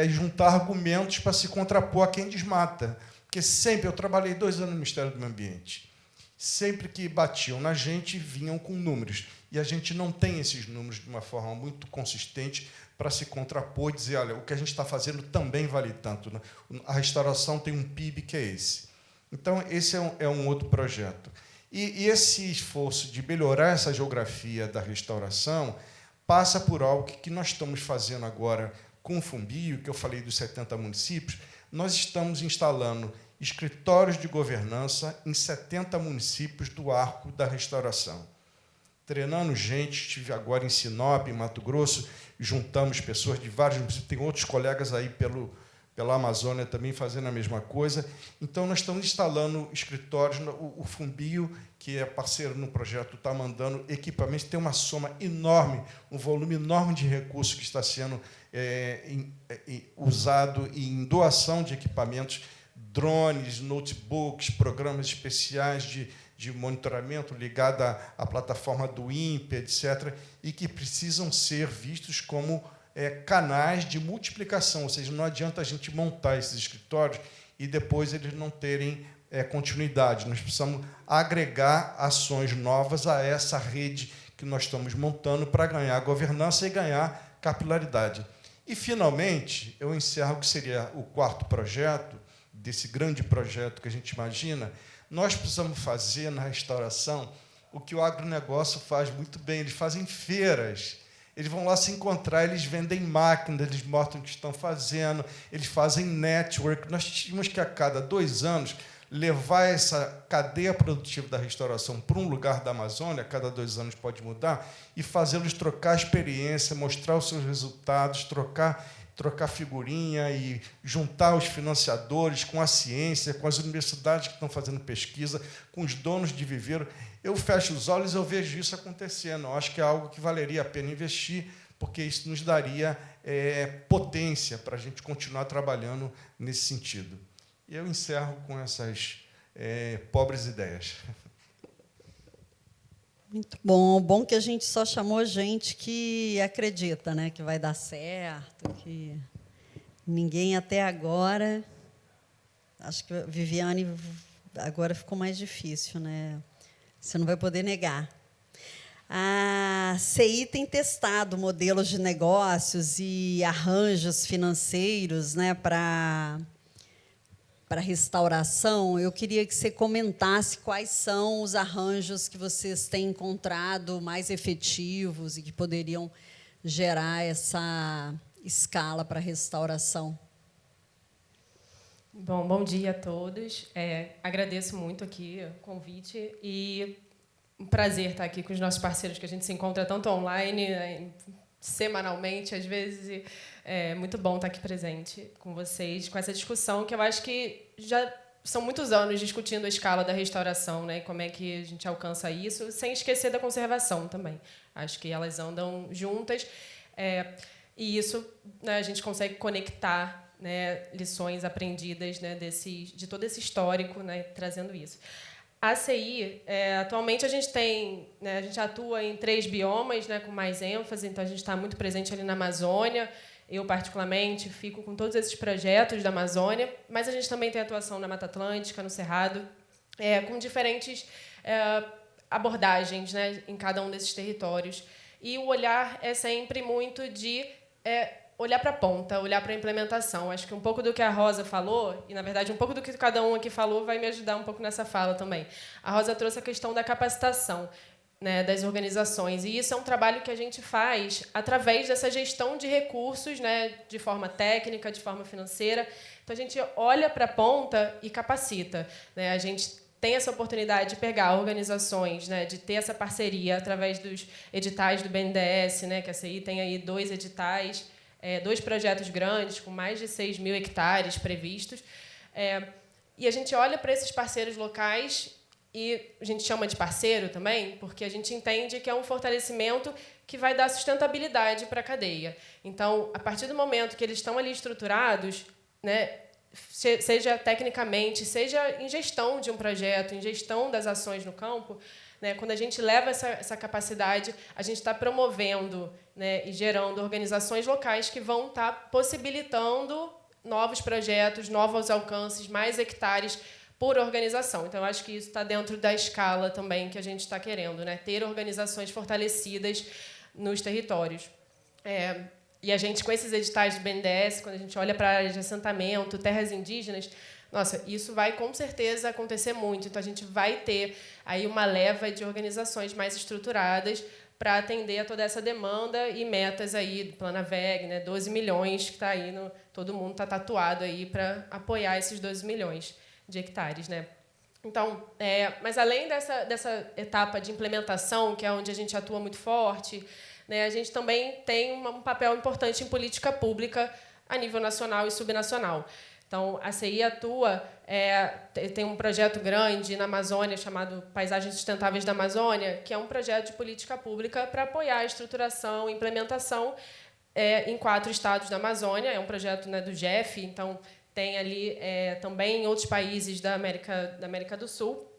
juntar argumentos para se contrapor a quem desmata. Porque sempre, eu trabalhei 2 anos no Ministério do Meio Ambiente, sempre que batiam na gente, vinham com números. E a gente não tem esses números de uma forma muito consistente para se contrapor e dizer, olha, o que a gente está fazendo também vale tanto, né? A restauração tem um PIB que é esse. Então, esse é um outro projeto. E esse esforço de melhorar essa geografia da restauração passa por algo que nós estamos fazendo agora com o Fumbio, que eu falei dos 70 municípios. Nós estamos instalando escritórios de governança em 70 municípios do arco da restauração. Treinando gente, estive agora em Sinop, em Mato Grosso, juntamos pessoas de vários municípios, tem outros colegas aí pela Amazônia também fazendo a mesma coisa. Então, nós estamos instalando escritórios. O Fumbio, que é parceiro no projeto, está mandando equipamentos, tem uma soma enorme, um volume enorme de recursos que está sendo usado em doação de equipamentos, drones, notebooks, programas especiais de monitoramento ligado à plataforma do INPE, etc., e que precisam ser vistos como canais de multiplicação, ou seja, não adianta a gente montar esses escritórios e depois eles não terem continuidade. Nós precisamos agregar ações novas a essa rede que nós estamos montando para ganhar governança e ganhar capilaridade. E, finalmente, eu encerro o que seria o 4º projeto, desse grande projeto que a gente imagina. Nós precisamos fazer na restauração o que o agronegócio faz muito bem. Eles fazem feiras. Eles vão lá se encontrar, eles vendem máquinas, eles mostram o que estão fazendo, eles fazem network. Nós tínhamos que, a cada 2 anos, levar essa cadeia produtiva da restauração para um lugar da Amazônia, a cada 2 anos pode mudar, e fazê-los trocar experiência, mostrar os seus resultados, trocar figurinha e juntar os financiadores com a ciência, com as universidades que estão fazendo pesquisa, com os donos de viveiro. Eu fecho os olhos e eu vejo isso acontecendo. Eu acho que é algo que valeria a pena investir, porque isso nos daria potência para a gente continuar trabalhando nesse sentido. E eu encerro com essas pobres ideias. Muito bom. Bom que a gente só chamou gente que acredita, né, que vai dar certo, que ninguém até agora... Acho que a Viviane agora ficou mais difícil, né? Você não vai poder negar. A CI tem testado modelos de negócios e arranjos financeiros, né, para restauração. Eu queria que você comentasse quais são os arranjos que vocês têm encontrado mais efetivos e que poderiam gerar essa escala para restauração. Bom dia a todos. Agradeço muito aqui o convite e um prazer estar aqui com os nossos parceiros, que a gente se encontra tanto online, semanalmente, às vezes. É muito bom estar aqui presente com vocês, com essa discussão, que eu acho que já são muitos anos discutindo a escala da restauração, né, como é que a gente alcança isso, sem esquecer da conservação também. Acho que elas andam juntas, e isso, né, a gente consegue conectar, né, lições aprendidas, né, de todo esse histórico, né, trazendo isso. A CI, atualmente, a gente tem, né, a gente atua em 3 biomas, né, com mais ênfase, então a gente está muito presente ali na Amazônia. Eu, particularmente, fico com todos esses projetos da Amazônia, mas a gente também tem atuação na Mata Atlântica, no Cerrado, com diferentes abordagens, né, em cada um desses territórios. E o olhar é sempre muito de olhar para a ponta, olhar para a implementação. Acho que um pouco do que a Rosa falou, e, na verdade, um pouco do que cada um aqui falou, vai me ajudar um pouco nessa fala também. A Rosa trouxe a questão da capacitação, né, das organizações. E isso é um trabalho que a gente faz através dessa gestão de recursos, né, de forma técnica, de forma financeira. Então, a gente olha para a ponta e capacita, né? A gente tem essa oportunidade de pegar organizações, né, de ter essa parceria através dos editais do BNDES, né, que a CI tem aí 2 editais, 2 projetos grandes, com mais de 6.000 hectares previstos. E a gente olha para esses parceiros locais e a gente chama de parceiro também, porque a gente entende que é um fortalecimento que vai dar sustentabilidade para a cadeia. Então, a partir do momento que eles estão ali estruturados, né, seja tecnicamente, seja em gestão de um projeto, em gestão das ações no campo, né, quando a gente leva essa capacidade, a gente está promovendo, né, e gerando organizações locais que vão estar possibilitando novos projetos, novos alcances, mais hectares por organização. Então, eu acho que isso está dentro da escala também que a gente está querendo, né, ter organizações fortalecidas nos territórios. E a gente, com esses editais do BNDES, quando a gente olha para áreas de assentamento, terras indígenas, nossa, isso vai com certeza acontecer muito. Então, a gente vai ter aí uma leva de organizações mais estruturadas para atender a toda essa demanda e metas aí do Planaveg, né, 12 milhões que está aí, todo mundo está tatuado aí para apoiar esses 12 milhões de hectares, né? Então, mas além dessa etapa de implementação, que é onde a gente atua muito forte, né, a gente também tem um papel importante em política pública a nível nacional e subnacional. Então, a CI atua, tem um projeto grande na Amazônia chamado Paisagens Sustentáveis da Amazônia, que é um projeto de política pública para apoiar a estruturação e implementação em 4 estados da Amazônia. É um projeto, né, do GEF, então tem ali também em outros países da América do Sul,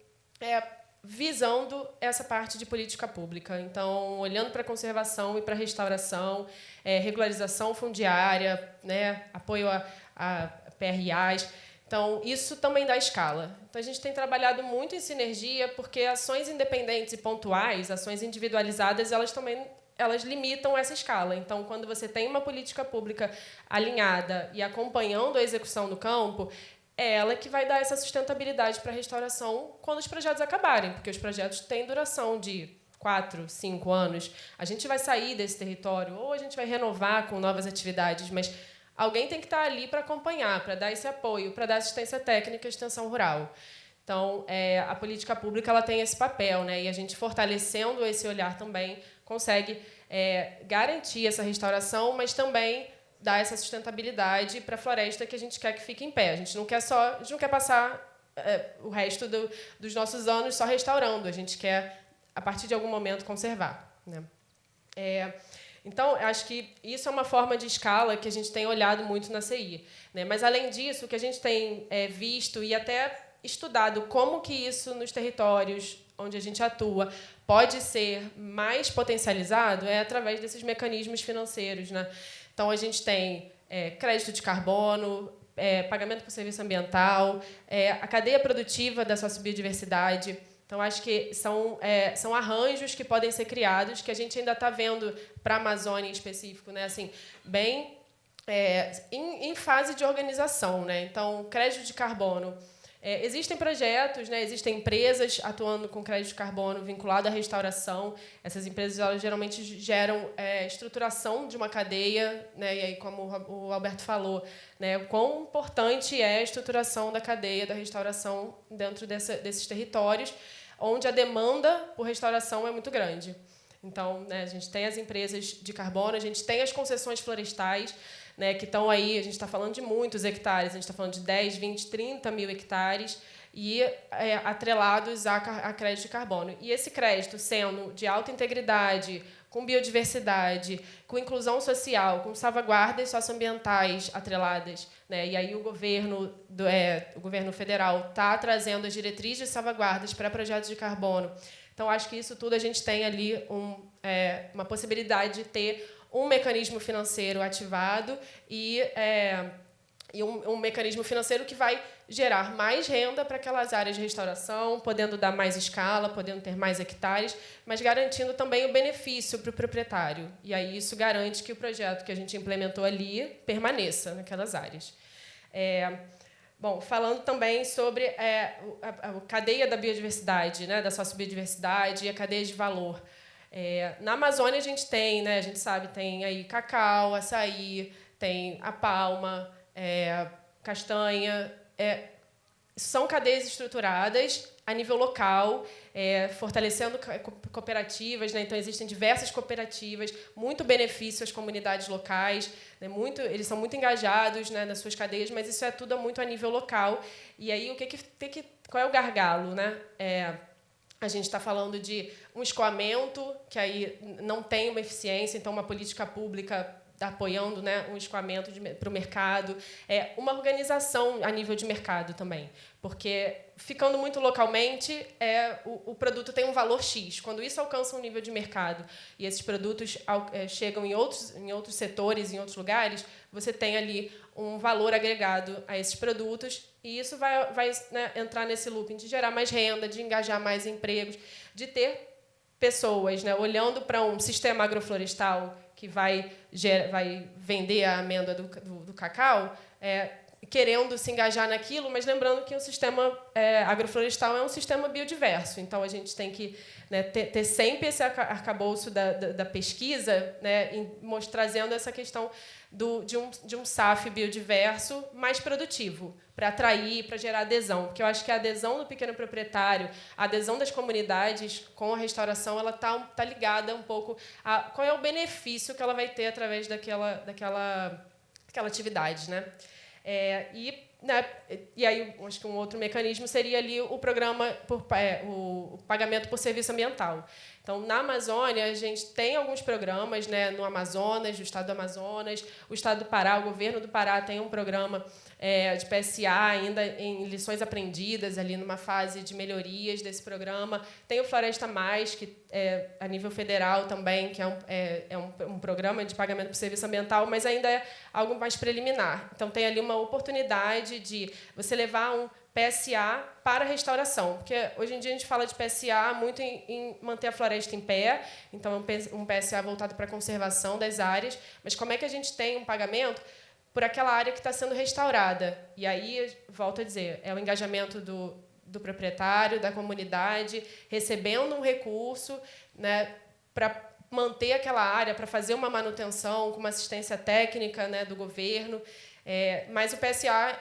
visando essa parte de política pública. Então, olhando para a conservação e para a restauração, regularização fundiária, né, apoio a PRAs. Então, isso também dá escala. Então, a gente tem trabalhado muito em sinergia, porque ações independentes e pontuais, ações individualizadas, elas limitam essa escala. Então, quando você tem uma política pública alinhada e acompanhando a execução no campo, é ela que vai dar essa sustentabilidade para a restauração quando os projetos acabarem, porque os projetos têm duração de 4, 5 anos. A gente vai sair desse território ou a gente vai renovar com novas atividades, mas alguém tem que estar ali para acompanhar, para dar esse apoio, para dar assistência técnica e extensão rural. Então, a política pública ela tem esse papel, né? E a gente, fortalecendo esse olhar também, consegue garantir essa restauração, mas também dar essa sustentabilidade para a floresta que a gente quer que fique em pé. A gente não quer passar o resto dos nossos anos só restaurando. A gente quer, a partir de algum momento, conservar, né? Então, acho que isso é uma forma de escala que a gente tem olhado muito na CI, né? Mas, além disso, o que a gente tem visto e até estudado como que isso nos territórios onde a gente atua pode ser mais potencializado através desses mecanismos financeiros, né? Então, a gente tem crédito de carbono, pagamento por serviço ambiental, a cadeia produtiva da sociobiodiversidade. Então, acho que são arranjos que podem ser criados, que a gente ainda está vendo para a Amazônia em específico, né? Assim, bem em fase de organização, né? Então, crédito de carbono. Existem projetos, né? Existem empresas atuando com crédito de carbono vinculado à restauração. Essas empresas elas geralmente geram estruturação de uma cadeia, né? E aí, como o Alberto falou, né? O quão importante é a estruturação da cadeia da restauração dentro desses territórios, onde a demanda por restauração é muito grande. Então, né, a gente tem as empresas de carbono, a gente tem as concessões florestais, né, que estão aí, a gente está falando de muitos hectares, a gente está falando de 10, 20, 30 mil hectares, e atrelados a crédito de carbono. E esse crédito sendo de alta integridade, com biodiversidade, com inclusão social, com salvaguardas socioambientais atreladas, né? E aí o governo federal está trazendo as diretrizes de salvaguardas para projetos de carbono. Então, acho que isso tudo a gente tem ali uma possibilidade de ter um mecanismo financeiro ativado e um mecanismo financeiro que vai gerar mais renda para aquelas áreas de restauração, podendo dar mais escala, podendo ter mais hectares, mas garantindo também o benefício para o proprietário. E aí isso garante que o projeto que a gente implementou ali permaneça naquelas áreas. Bom, falando também sobre a cadeia da biodiversidade, né, da sociobiodiversidade e a cadeia de valor. Na Amazônia a gente tem, né, a gente sabe, tem aí cacau, açaí, tem a palma, castanha. são cadeias estruturadas a nível local, fortalecendo cooperativas, né? Então existem diversas cooperativas, muito benefício às comunidades locais, né? Eles são muito engajados, né, nas suas cadeias, mas isso é tudo muito a nível local. E aí qual é o gargalo, né? A gente está falando de um escoamento que aí não tem uma eficiência, então uma política pública apoiando, né, um escoamento para o mercado, uma organização a nível de mercado também, porque ficando muito localmente, o produto tem um valor X. Quando isso alcança um nível de mercado e esses produtos chegam em outros setores, em outros lugares, você tem ali um valor agregado a esses produtos e isso vai né, entrar nesse looping de gerar mais renda, de engajar mais empregos, de ter pessoas, né, olhando para um sistema agroflorestal que vai vender a amêndoa do cacau, querendo se engajar naquilo, mas lembrando que o sistema agroflorestal é um sistema biodiverso. Então, a gente tem que, né, ter sempre esse arcabouço da pesquisa, né, trazendo essa questão de um SAF biodiverso mais produtivo, para atrair, para gerar adesão. Porque eu acho que a adesão do pequeno proprietário, a adesão das comunidades com a restauração, ela tá ligada um pouco a qual é o benefício que ela vai ter através daquela atividade, né? E aí, acho que um outro mecanismo seria ali o programa, o pagamento por serviço ambiental. Então, na Amazônia, a gente tem alguns programas, né, no Amazonas, do Estado do Amazonas, o Estado do Pará, o governo do Pará tem um programa de PSA ainda em lições aprendidas, ali numa fase de melhorias desse programa. Tem o Floresta Mais, que é a nível federal também, que é um programa de pagamento por serviço ambiental, mas ainda é algo mais preliminar. Então, tem ali uma oportunidade de você levar um PSA para a restauração, porque hoje em dia a gente fala de PSA muito em manter a floresta em pé, então um PSA voltado para a conservação das áreas, mas como é que a gente tem um pagamento por aquela área que está sendo restaurada? E aí, volto a dizer, é o engajamento do proprietário, da comunidade, recebendo um recurso, né, para manter aquela área, para fazer uma manutenção com uma assistência técnica, né, do governo. Mas o PSA,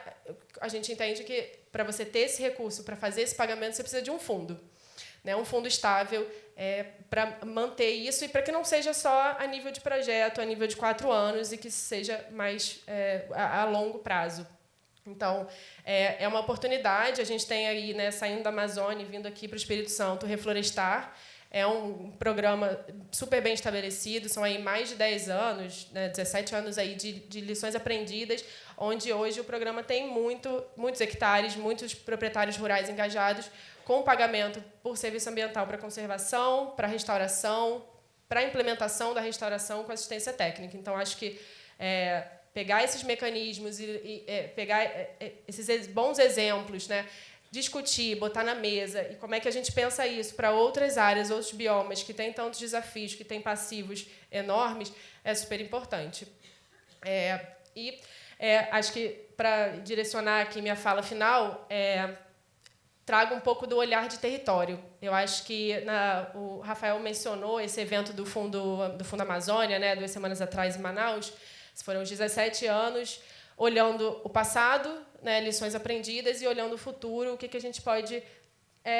a gente entende que, para você ter esse recurso, para fazer esse pagamento, você precisa de um fundo, né? Um fundo estável para manter isso e para que não seja só a nível de projeto, a nível de 4 anos, e que seja mais a longo prazo. Então, é uma oportunidade. A gente tem aí, né, saindo da Amazônia e vindo aqui para o Espírito Santo, o Reflorestar. É um programa super bem estabelecido, são aí mais de 10 anos, né, 17 anos aí de lições aprendidas, onde hoje o programa tem muitos hectares, muitos proprietários rurais engajados com pagamento por serviço ambiental para conservação, para restauração, para implementação da restauração com assistência técnica. Então, acho que pegar esses mecanismos e pegar esses bons exemplos, né, discutir, botar na mesa, e como é que a gente pensa isso para outras áreas, outros biomas que têm tantos desafios, que têm passivos enormes, é super importante. Acho que, para direcionar aqui minha fala final, trago um pouco do olhar de território. Eu acho que o Rafael mencionou esse evento do Fundo Amazônia, né, 2 semanas atrás, em Manaus. Foram os 17 anos olhando o passado, né, lições aprendidas, e olhando o futuro, o que a gente pode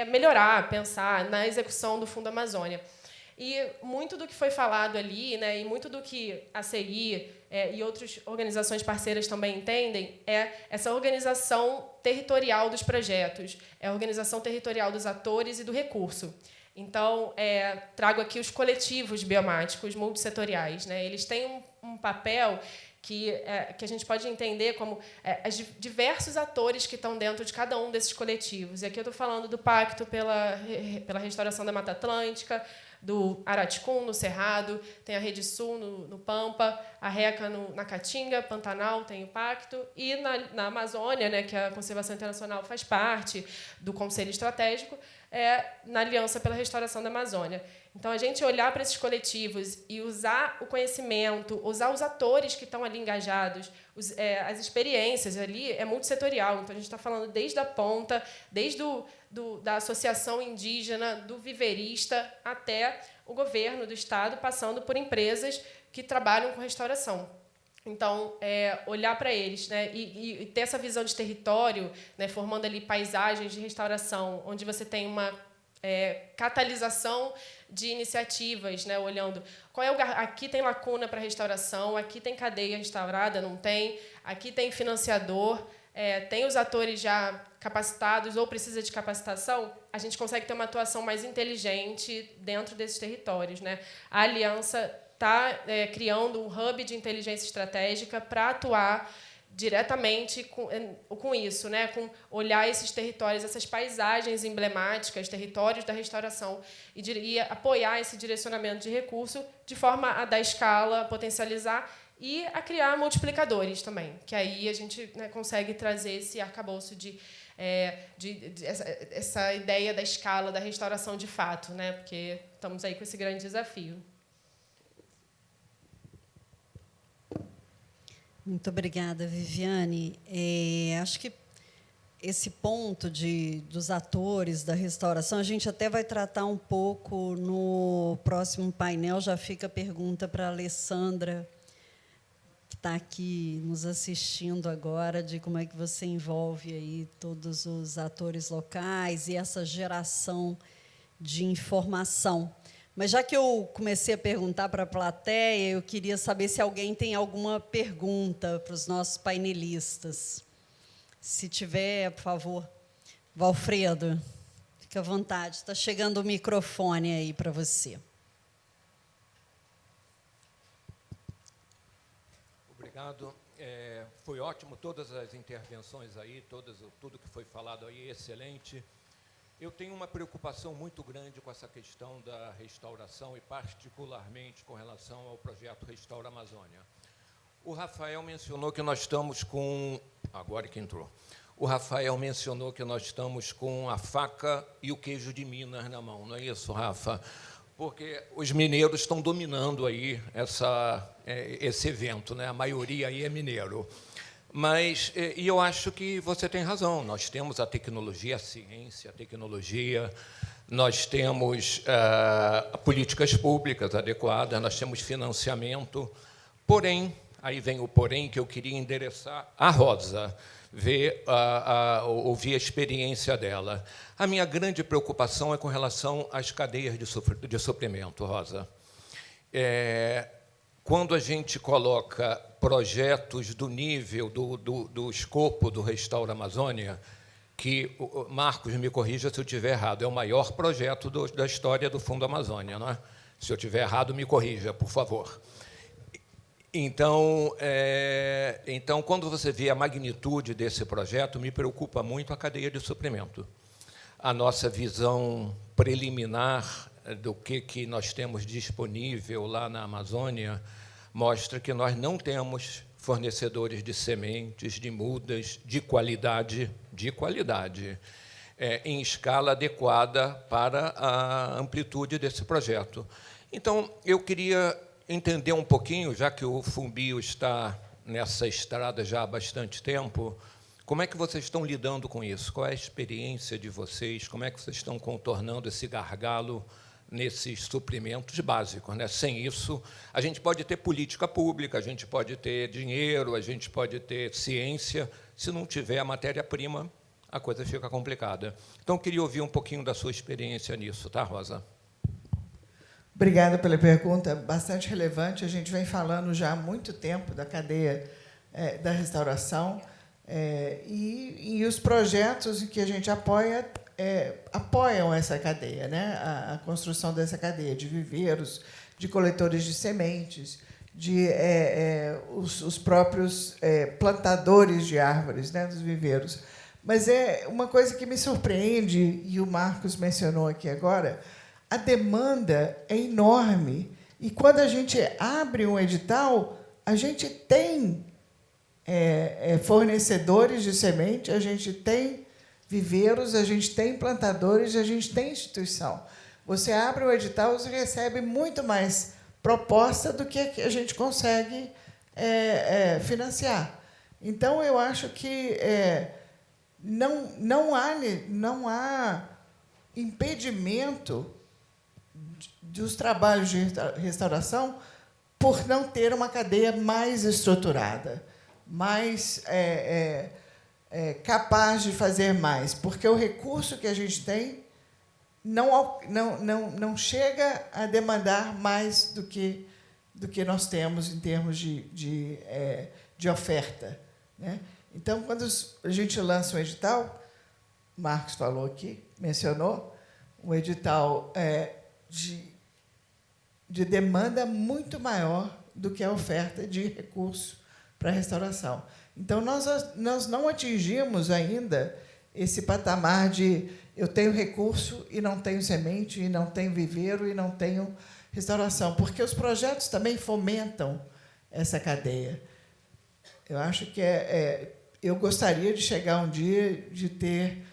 melhorar, pensar na execução do Fundo Amazônia. E muito do que foi falado ali, né, e muito do que a CI e outras organizações parceiras também entendem, é essa organização territorial dos projetos, é a organização territorial dos atores e do recurso. Então, trago aqui os coletivos biomáticos multissetoriais, né? Eles têm um papel que a gente pode entender como diversos atores que estão dentro de cada um desses coletivos. E aqui eu estou falando do Pacto pela Restauração da Mata Atlântica, do Araticum, no Cerrado, tem a Rede Sul, no Pampa, a RECA, na Caatinga, Pantanal, tem o Pacto, e na Amazônia, né, que a Conservação Internacional faz parte do Conselho Estratégico, na Aliança pela Restauração da Amazônia. Então, a gente olhar para esses coletivos e usar o conhecimento, usar os atores que estão ali engajados, as experiências ali, é multissetorial. Então, a gente está falando desde a ponta, desde da associação indígena, do viverista, até o governo do Estado, passando por empresas que trabalham com restauração. Então, olhar para eles, né, e ter essa visão de território, né, formando ali paisagens de restauração, onde você tem uma catalisação de iniciativas, né, olhando qual é o lugar. Aqui tem lacuna para restauração, aqui tem cadeia restaurada, não tem, aqui tem financiador, tem os atores já capacitados ou precisa de capacitação, a gente consegue ter uma atuação mais inteligente dentro desses territórios, né? A aliança está criando um hub de inteligência estratégica para atuar diretamente com isso, né? Com olhar esses territórios, essas paisagens emblemáticas, territórios da restauração, e apoiar esse direcionamento de recurso de forma a dar escala, a potencializar e a criar multiplicadores também, que aí a gente, né, consegue trazer esse arcabouço essa ideia da escala, da restauração de fato, né? Porque estamos aí com esse grande desafio. Muito obrigada, Viviane. Acho que esse ponto dos atores da restauração, a gente até vai tratar um pouco no próximo painel. Já fica a pergunta para a Alessandra, que está aqui nos assistindo agora, de como é que você envolve aí todos os atores locais e essa geração de informação. Mas, já que eu comecei a perguntar para a plateia, eu queria saber se alguém tem alguma pergunta para os nossos painelistas. Se tiver, por favor. Valfredo, fique à vontade. Está chegando o microfone aí para você. Obrigado. Foi ótimo todas as intervenções aí, tudo que foi falado aí, excelente. Eu tenho uma preocupação muito grande com essa questão da restauração e, particularmente, com relação ao projeto Restaura Amazônia. O Rafael mencionou que nós estamos com... Agora que entrou. O Rafael mencionou que nós estamos com a faca e o queijo de Minas na mão, não é isso, Rafa? Porque os mineiros estão dominando aí esse evento, né? A maioria aí é mineiro. Mas, e eu acho que você tem razão, nós temos a tecnologia, a ciência, a tecnologia, nós temos políticas públicas adequadas, nós temos financiamento, porém, aí vem o porém que eu queria endereçar à Rosa, ouvir a experiência dela. A minha grande preocupação é com relação às cadeias de suprimento, Rosa. Quando a gente coloca projetos do nível, do escopo do Restaura Amazônia, que, Marcos, me corrija se eu estiver errado, é o maior projeto da história do Fundo Amazônia, não é? Se eu estiver errado, me corrija, por favor. Então, quando você vê a magnitude desse projeto, me preocupa muito a cadeia de suprimento. A nossa visão preliminar do que nós temos disponível lá na Amazônia mostra que nós não temos fornecedores de sementes, de mudas, de qualidade, em escala adequada para a amplitude desse projeto. Então, eu queria entender um pouquinho, já que o Fumbio está nessa estrada já há bastante tempo, como é que vocês estão lidando com isso? Qual é a experiência de vocês? Como é que vocês estão contornando esse gargalo nesses suprimentos básicos, né? Sem isso, a gente pode ter política pública, a gente pode ter dinheiro, a gente pode ter ciência. Se não tiver a matéria-prima, a coisa fica complicada. Então, eu queria ouvir um pouquinho da sua experiência nisso, tá, Rosa? Obrigada pela pergunta, bastante relevante. A gente vem falando já há muito tempo da cadeia da restauração e os projetos que a gente apoia apoiam essa cadeia, né? A construção dessa cadeia de viveiros, de coletores de sementes, os próprios plantadores de árvores, né? Dos viveiros. Mas é uma coisa que me surpreende, e o Marcos mencionou aqui agora, a demanda é enorme. E, quando a gente abre um edital, a gente tem fornecedores de semente, a gente tem viveiros, a gente tem plantadores, a gente tem instituição. Você abre o edital, você recebe muito mais proposta do que a gente consegue financiar. Então, eu acho que não há impedimento dos trabalhos de restauração por não ter uma cadeia mais estruturada, mais capaz de fazer mais, porque o recurso que a gente tem não chega a demandar mais do que nós temos em termos de oferta, né? Então, quando a gente lança um edital, o Marcos falou aqui, mencionou, um edital de demanda muito maior do que a oferta de recurso para a restauração. Então, nós não atingimos ainda esse patamar de eu tenho recurso e não tenho semente, e não tenho viveiro, e não tenho restauração, porque os projetos também fomentam essa cadeia. Eu acho que eu gostaria de chegar um dia de ter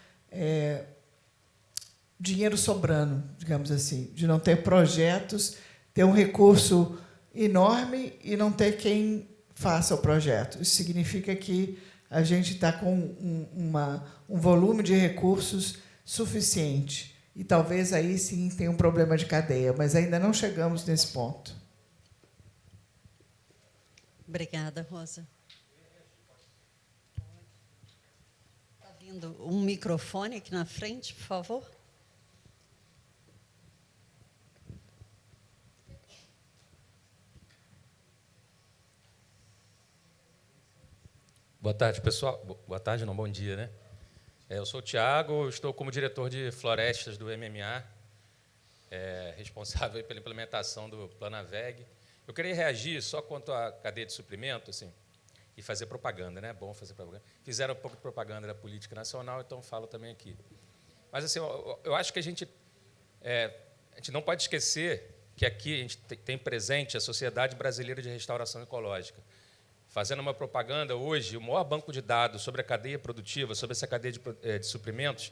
dinheiro sobrando, digamos assim, de não ter projetos, ter um recurso enorme e não ter quem faça o projeto. Isso significa que a gente está com um volume de recursos suficiente. E talvez aí sim tenha um problema de cadeia, mas ainda não chegamos nesse ponto. Obrigada, Rosa. Está vindo um microfone aqui na frente, por favor. Boa tarde, pessoal. Boa tarde, não, bom dia, né? Eu sou o Tiago, estou como diretor de florestas do MMA, responsável pela implementação do Planaveg. Eu queria reagir só quanto à cadeia de suprimento, assim, e fazer propaganda, né? É bom fazer propaganda. Fizeram um pouco de propaganda da política nacional, então falo também aqui. Mas assim, eu acho que a gente não pode esquecer que aqui a gente tem presente a Sociedade Brasileira de Restauração Ecológica. Fazendo uma propaganda, hoje, o maior banco de dados sobre a cadeia produtiva, sobre essa cadeia de suprimentos,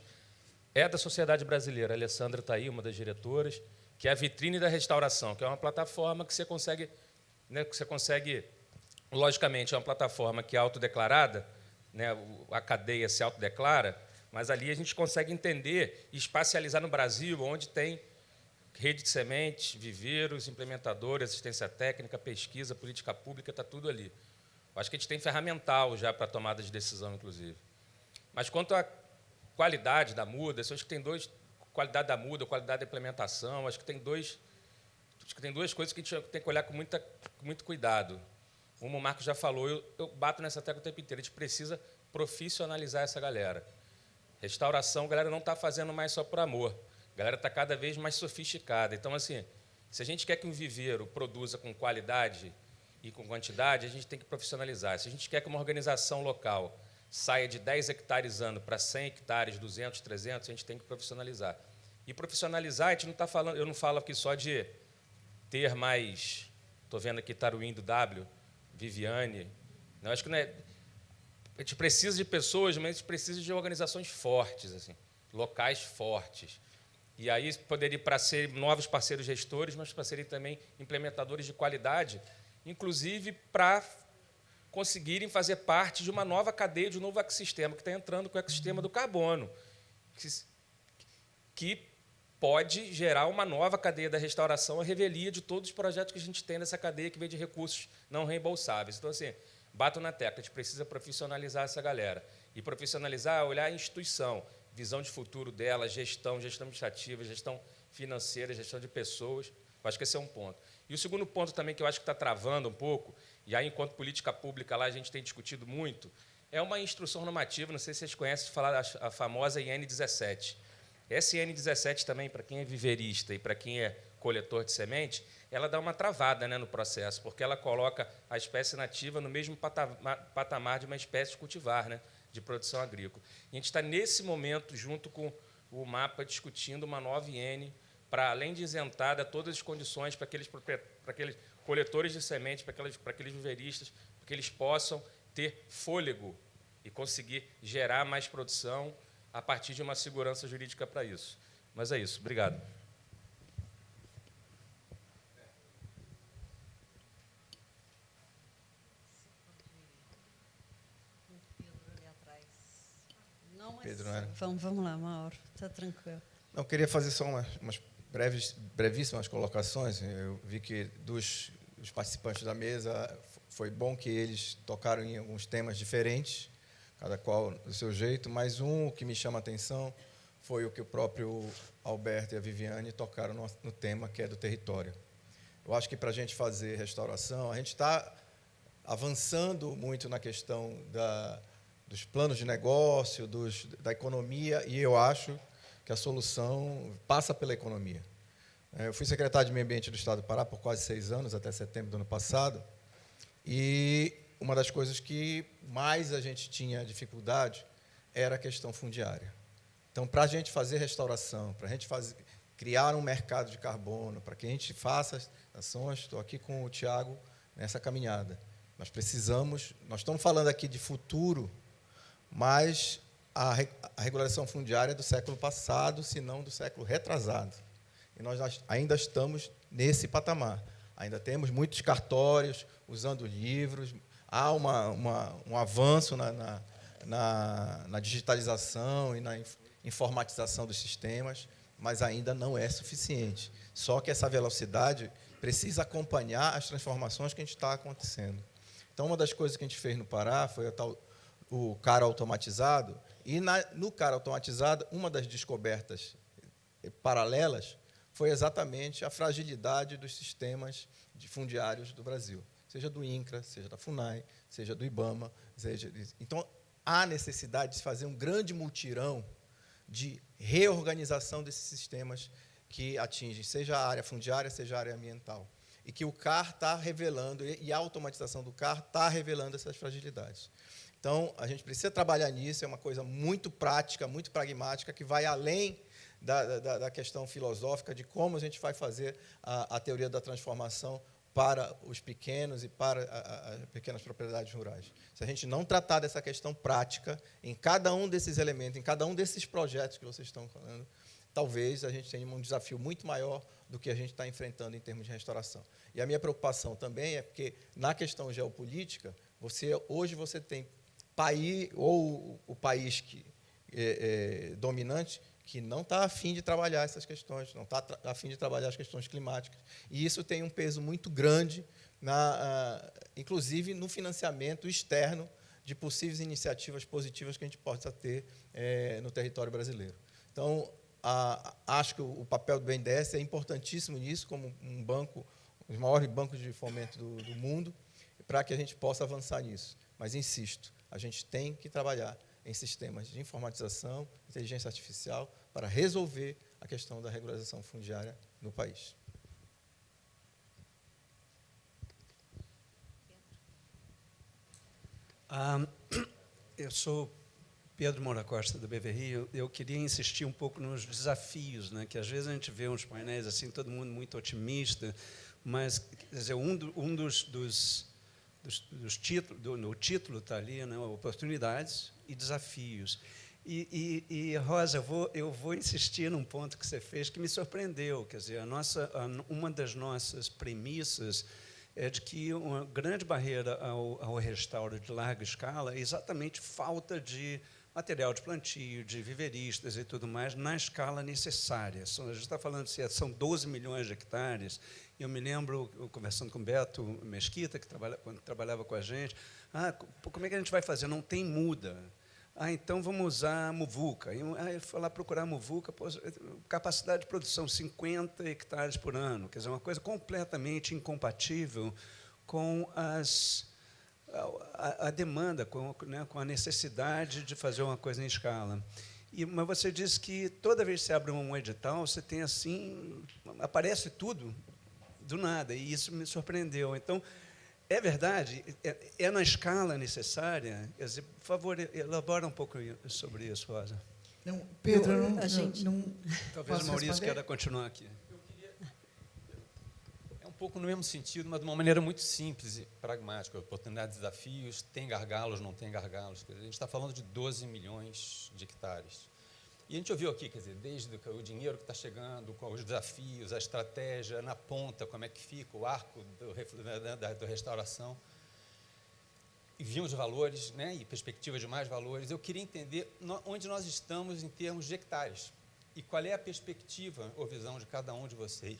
é da Sociedade Brasileira. A Alessandra está aí, uma das diretoras, que é a Vitrine da Restauração, que é uma plataforma que você consegue, logicamente, é uma plataforma que é autodeclarada, né, a cadeia se autodeclara, mas ali a gente consegue entender e espacializar no Brasil, onde tem rede de sementes, viveiros, implementadores, assistência técnica, pesquisa, política pública, está tudo ali. Acho que a gente tem ferramental já para tomada de decisão, inclusive. Mas quanto à qualidade da muda, acho que tem qualidade da muda, qualidade da implementação, acho que tem duas coisas que a gente tem que olhar com muito cuidado. Uma, o Marcos já falou, eu bato nessa tecla o tempo inteiro, a gente precisa profissionalizar essa galera. Restauração, a galera não está fazendo mais só por amor, a galera está cada vez mais sofisticada. Então, assim, se a gente quer que um viveiro produza com qualidade e com quantidade, a gente tem que profissionalizar. Se a gente quer que uma organização local saia de 10 hectares ano para 100 hectares, 200, 300, a gente tem que profissionalizar. E profissionalizar, a gente não está falando, eu não falo aqui só de ter mais, estou vendo aqui Taruim do W, Viviane, não, acho que não é, a gente precisa de pessoas, mas a gente precisa de organizações fortes, assim, locais fortes. E aí poderia para ser novos parceiros gestores, mas para serem também implementadores de qualidade, inclusive para conseguirem fazer parte de uma nova cadeia, de um novo ecossistema, que está entrando com o ecossistema do carbono, que pode gerar uma nova cadeia da restauração, a revelia de todos os projetos que a gente tem nessa cadeia, que vem de recursos não reembolsáveis. Então, assim, bato na tecla, a gente precisa profissionalizar essa galera. E profissionalizar é olhar a instituição, visão de futuro dela, gestão administrativa, gestão financeira, gestão de pessoas. Eu acho que esse é um ponto. E o segundo ponto também que eu acho que está travando um pouco, e aí, enquanto política pública, lá a gente tem discutido muito, é uma instrução normativa, não sei se vocês conhecem, falar a famosa IN17. Essa IN17 também, para quem é viverista e para quem é coletor de semente, ela dá uma travada, né, no processo, porque ela coloca a espécie nativa no mesmo patamar de uma espécie cultivar, né, de produção agrícola. E a gente está, nesse momento, junto com o MAPA, discutindo uma nova IN, para, além de isentada, todas as condições para aqueles coletores de sementes, para aqueles viveristas, para que eles possam ter fôlego e conseguir gerar mais produção a partir de uma segurança jurídica para isso. Mas é isso. Obrigado. Pedro, não era? Vamos lá, Mauro. Está tranquilo. Não, queria fazer só umas brevíssimas colocações. Eu vi que duas os participantes da mesa, foi bom que eles tocaram em alguns temas diferentes, cada qual do seu jeito, mas um que me chama a atenção foi o que o próprio Alberto e a Viviane tocaram no tema, que é do território. Eu acho que, para a gente fazer restauração, a gente está avançando muito na questão dos planos de negócio, da economia, e eu acho que a solução passa pela economia. Eu fui secretário de Meio Ambiente do Estado do Pará por quase 6 anos, até setembro do ano passado, e uma das coisas que mais a gente tinha dificuldade era a questão fundiária. Então, para a gente fazer restauração, para a gente criar um mercado de carbono, para que a gente faça ações, estou aqui com o Tiago nessa caminhada. Nós estamos falando aqui de futuro, mas a regularização fundiária é do século passado, se não do século retrasado. E nós ainda estamos nesse patamar. Ainda temos muitos cartórios usando livros, há um avanço na digitalização e na informatização dos sistemas, mas ainda não é suficiente. Só que essa velocidade precisa acompanhar as transformações que a gente está acontecendo. Então, uma das coisas que a gente fez no Pará foi o CAR automatizado, e no CAR automatizado, uma das descobertas paralelas foi exatamente a fragilidade dos sistemas fundiários do Brasil, seja do INCRA, seja da FUNAI, seja do IBAMA. Então, há necessidade de se fazer um grande mutirão de reorganização desses sistemas que atingem, seja a área fundiária, seja a área ambiental. E que o CAR está revelando, e a automatização do CAR está revelando essas fragilidades. Então, a gente precisa trabalhar nisso, é uma coisa muito prática, muito pragmática, que vai além da questão filosófica de como a gente vai fazer a teoria da transformação para os pequenos e para as pequenas propriedades rurais. Se a gente não tratar dessa questão prática em cada um desses elementos, em cada um desses projetos que vocês estão falando, talvez a gente tenha um desafio muito maior do que a gente está enfrentando em termos de restauração. E a minha preocupação também é porque, na questão geopolítica, hoje você tem o país dominante que não está a fim de trabalhar essas questões, não está a fim de trabalhar as questões climáticas. E isso tem um peso muito grande, inclusive no financiamento externo de possíveis iniciativas positivas que a gente possa ter no território brasileiro. Então, acho que o papel do BNDES é importantíssimo nisso, como um banco, um dos maiores bancos de fomento do mundo, para que a gente possa avançar nisso. Mas, insisto, a gente tem que trabalhar em sistemas de informatização, inteligência artificial, para resolver a questão da regularização fundiária no país. Eu sou Pedro Moura Costa, do BVRI. Eu queria insistir um pouco nos desafios, né? Que às vezes a gente vê uns painéis assim, todo mundo muito otimista, mas, quer dizer, um dos títulos, no título está ali, né? Oportunidades e desafios. E Rosa, eu vou insistir num ponto que você fez que me surpreendeu. Quer dizer, uma das nossas premissas é de que uma grande barreira ao restauro de larga escala é exatamente falta de material de plantio, de viveristas e tudo mais, na escala necessária. A gente está falando se são 12 milhões de hectares. Eu me lembro, conversando com o Beto Mesquita, quando trabalhava com a gente, como é que a gente vai fazer? Não tem muda. Então vamos usar muvuca. Aí foi lá procurar muvuca, capacidade de produção 50 hectares por ano, quer dizer, uma coisa completamente incompatível com a demanda, com a necessidade de fazer uma coisa em escala. Mas você disse que toda vez que você abre um edital, você tem assim, aparece tudo do nada, e isso me surpreendeu. Então, é verdade? É na escala necessária? Quer dizer, por favor, elabora um pouco sobre isso, Rosa. Não, Pedro, talvez o Maurício queira continuar aqui. É um pouco no mesmo sentido, mas de uma maneira muito simples e pragmática. Oportunidades, desafios, tem gargalos, não tem gargalos. Quer dizer, a gente está falando de 12 milhões de hectares. E a gente ouviu aqui, quer dizer, desde o dinheiro que está chegando, com os desafios, a estratégia na ponta, como é que fica o arco da restauração. E vimos valores, né, e perspectivas de mais valores. Eu queria entender onde nós estamos em termos de hectares e qual é a perspectiva ou visão de cada um de vocês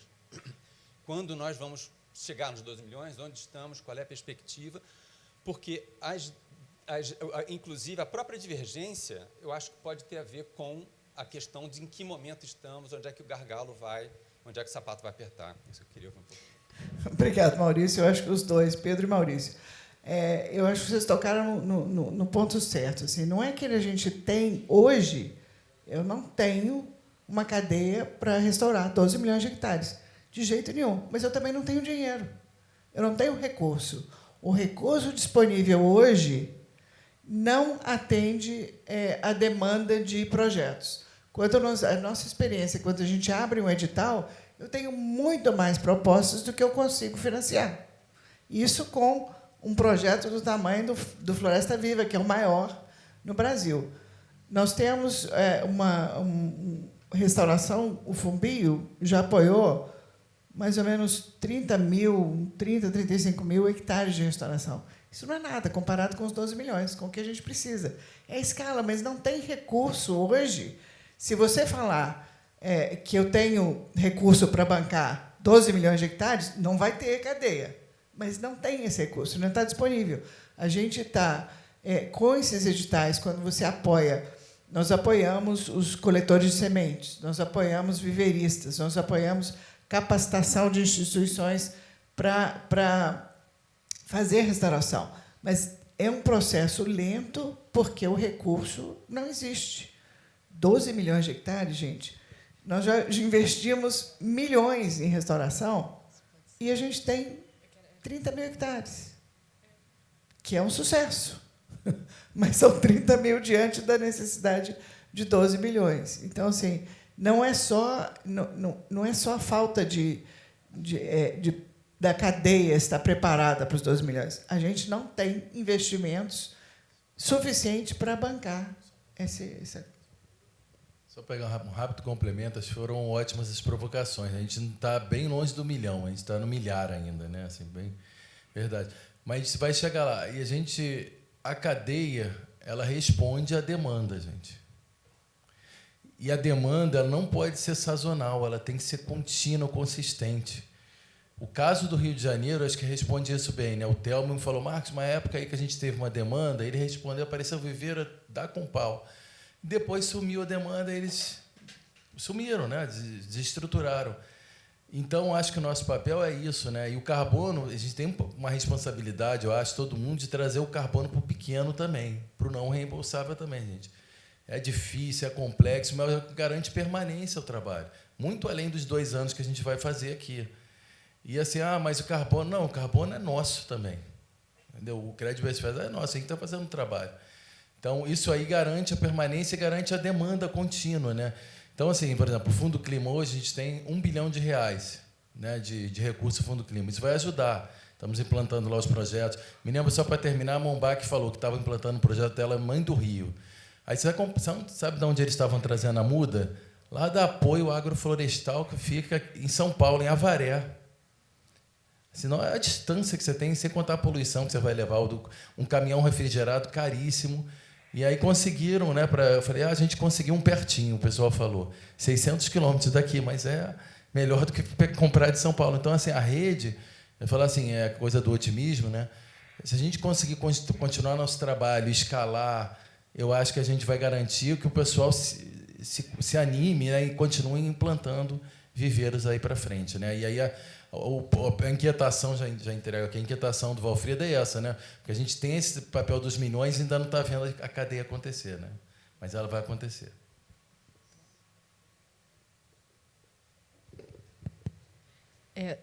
quando nós vamos chegar nos 12 milhões, onde estamos, qual é a perspectiva, porque, inclusive, a própria divergência, eu acho que pode ter a ver com a questão de em que momento estamos, onde é que o gargalo vai, onde é que o sapato vai apertar. Isso eu queria ouvir um pouco. Obrigado, Maurício. Eu acho que os dois, Pedro e Maurício. Eu acho que vocês tocaram no ponto certo. Assim, não é que a gente tem, hoje, eu não tenho uma cadeia para restaurar 12 milhões de hectares, de jeito nenhum. Mas eu também não tenho dinheiro. Eu não tenho recurso. O recurso disponível hoje não atende a demanda de projetos. A nossa experiência, quando a gente abre um edital, eu tenho muito mais propostas do que eu consigo financiar. Isso com um projeto do tamanho do Floresta Viva, que é o maior no Brasil. Nós temos uma restauração, o Fumbio já apoiou mais ou menos 30, 35 mil hectares de restauração. Isso não é nada comparado com os 12 milhões, com o que a gente precisa. É escala, mas não tem recurso hoje. Se você falar que eu tenho recurso para bancar 12 milhões de hectares, não vai ter cadeia. Mas não tem esse recurso, não está disponível. A gente está, com esses editais, quando você apoia, nós apoiamos os coletores de sementes, nós apoiamos viveiristas, nós apoiamos capacitação de instituições para fazer restauração. Mas é um processo lento, porque o recurso não existe. 12 milhões de hectares, gente. Nós já investimos milhões em restauração e a gente tem 30 mil hectares, que é um sucesso. Mas são 30 mil diante da necessidade de 12 milhões. Então, assim, não é só a falta da cadeia estar preparada para os 12 milhões. A gente não tem investimentos suficientes para bancar esse. Só pegar um rápido complemento, acho que foram ótimas as provocações. A gente não está bem longe do milhão, a gente está no milhar ainda, né? Assim, bem verdade. Mas a gente vai chegar lá. E a cadeia, ela responde à demanda, gente. E a demanda ela não pode ser sazonal, ela tem que ser contínua, consistente. O caso do Rio de Janeiro, acho que responde isso bem, né? O Telmo me falou, Marcos, uma época aí que a gente teve uma demanda, ele respondeu, apareceu viveira, dá com pau. Depois sumiu a demanda, eles sumiram, né? Desestruturaram. Então, acho que o nosso papel é isso, né? E o carbono, a gente tem uma responsabilidade, eu acho, todo mundo, de trazer o carbono para o pequeno também, para o não reembolsável também, gente. É difícil, é complexo, mas garante permanência ao trabalho, muito além dos 2 anos que a gente vai fazer aqui. E assim, mas o carbono... Não, o carbono é nosso também. Entendeu? O crédito é nosso, a gente está fazendo um trabalho. Então, isso aí garante a permanência e garante a demanda contínua, né? Então, assim, por exemplo, o Fundo Clima, hoje a gente tem R$1 bilhão, né, de recurso do Fundo Clima. Isso vai ajudar. Estamos implantando lá os projetos. Me lembro, só para terminar, a Mombac falou que estava implantando um projeto dela, Mãe do Rio. Aí você sabe de onde eles estavam trazendo a muda? Lá da Apoio Agroflorestal, que fica em São Paulo, em Avaré. Senão é a distância que você tem, sem contar a poluição que você vai levar, um caminhão refrigerado caríssimo. E aí conseguiram, né? Eu falei, a gente conseguiu um pertinho, o pessoal falou. 600 quilômetros daqui, mas é melhor do que comprar de São Paulo. Então, assim, a rede, eu falo assim, é coisa do otimismo, né? Se a gente conseguir continuar nosso trabalho, escalar, eu acho que a gente vai garantir que o pessoal se anime, né, e continue implantando viveiros aí para frente, né? E aí a inquietação, já entrego aqui, a inquietação do Valfrida é essa, né? Porque a gente tem esse papel dos milhões e ainda não está vendo a cadeia acontecer, né? Mas ela vai acontecer.